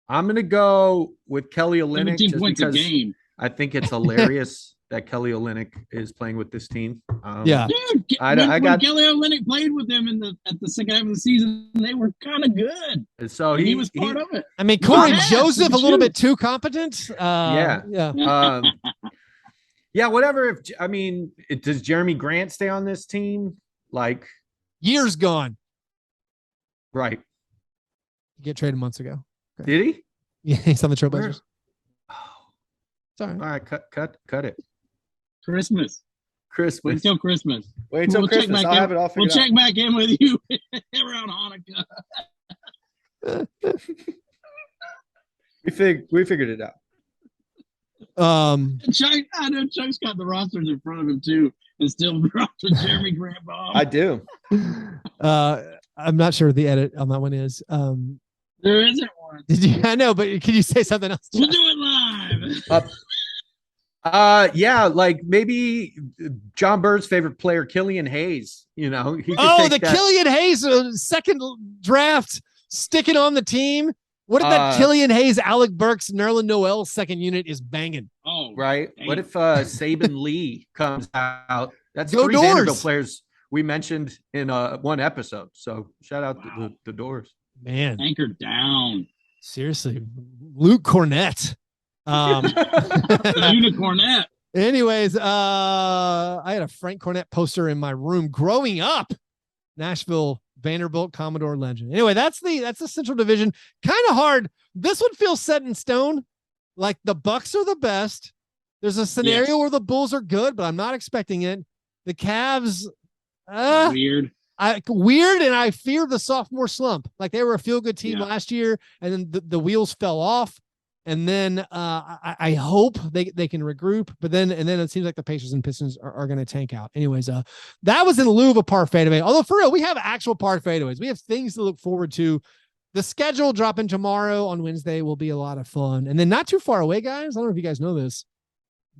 S3: I'm gonna go with Kelly Olynyk just because
S1: a game.
S3: I think it's hilarious that Kelly Olynyk is playing with this team.
S2: Yeah,
S1: dude, when Kelly Olynyk played with them at the second half of the season, they were kind of good.
S3: So
S1: he was part of it.
S2: I mean, Corey Joseph a little bit too competent.
S3: Yeah. Yeah. Whatever. Does Jeremy Grant stay on this team?
S2: Years gone.
S3: Right.
S2: Get traded months ago. Okay.
S3: Did he?
S2: Yeah, he's on the Trailblazers. Sorry.
S3: All right, cut it.
S1: Christmas. Wait till Christmas.
S3: I'll have it all figured out.
S1: We'll check back in with you around Hanukkah.
S3: We figured it out.
S1: Chuck, I know Chuck's got the rosters in front of him too, and still roster Jeremy Grant Bomb.
S3: I do.
S2: I'm not sure what the edit on that one is.
S1: There isn't one.
S2: Did you? I know, but can you say something else?
S1: We'll do it live.
S3: Yeah, maybe John Bird's favorite player, Killian Hayes.
S2: Killian Hayes second draft sticking on the team. What if that Killian Hayes, Alec Burks, Nerlens Noel second unit is banging?
S3: Oh, right. Dang. What if Saban Lee comes out? That's
S2: Go
S3: three
S2: Doors.
S3: Vanderbilt players we mentioned in one episode. So shout out to the Doors.
S2: Man,
S1: anchor down.
S2: Seriously, Luke Cornett.
S1: Unicornette.
S2: Anyways, I had a Frank Cornett poster in my room growing up. Nashville Vanderbilt Commodore legend. Anyway, that's the Central Division. Kind of hard. This one feels set in stone. Like the Bucks are the best. There's a scenario where the Bulls are good, but I'm not expecting it. The Cavs,
S1: weird.
S2: Weird, and I fear the sophomore slump. Like they were a feel-good team last year, and then the wheels fell off. And then I hope they can regroup, but then it seems like the Pacers and Pistons are going to tank out. Anyways, that was in lieu of a par fadeaway. Although for real, we have actual par fadeaways. We have things to look forward to. The schedule dropping tomorrow on Wednesday will be a lot of fun. And then not too far away, guys. I don't know if you guys know this.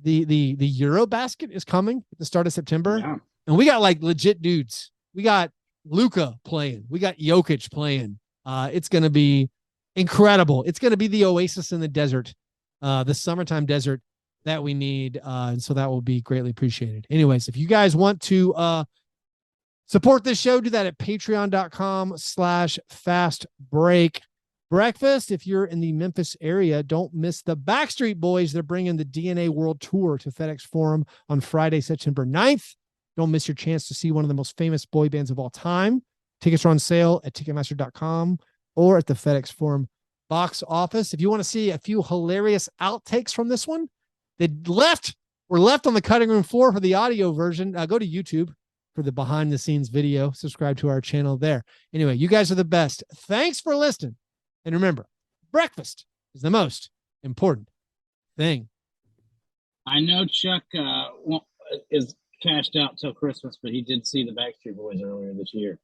S2: The Eurobasket is coming at the start of September, and we got legit dudes. We got Luka playing. We got Jokic playing. It's going to be incredible. It's going to be the oasis in the desert, the summertime desert that we need. And so that will be greatly appreciated. Anyways, if you guys want to support this show, do that at patreon.com/fastbreak breakfast. If you're in the Memphis area, don't miss the Backstreet Boys. They're bringing the DNA World Tour to FedEx Forum on Friday, September 9th. Don't miss your chance to see one of the most famous boy bands of all time. Tickets are on sale at ticketmaster.com or at the FedEx Forum box office. If you want to see a few hilarious outtakes from this one, were left on the cutting room floor for the audio version. Go to YouTube for the behind the scenes video. Subscribe to our channel there. Anyway, you guys are the best. Thanks for listening. And remember, breakfast is the most important thing.
S1: I know Chuck is cashed out till Christmas, but he did see the Backstreet Boys earlier this year.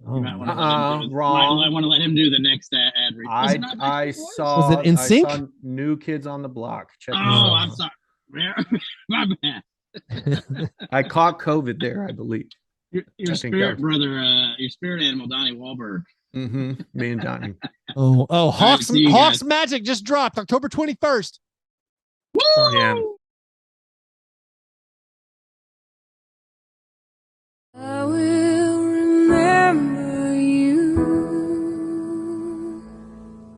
S2: Oh,
S1: You might want to
S3: wrong.
S1: Might want to let him do the next ad read.
S3: I saw.
S2: Was it in sync?
S3: I saw New Kids on the Block. Check
S1: I'm sorry. My bad.
S3: I caught COVID there, I believe.
S1: Your spirit brother, your spirit animal, Donnie Wahlberg.
S3: Mm-hmm. Me and Donnie.
S2: Hawks Magic just dropped October 21st.
S3: Yeah.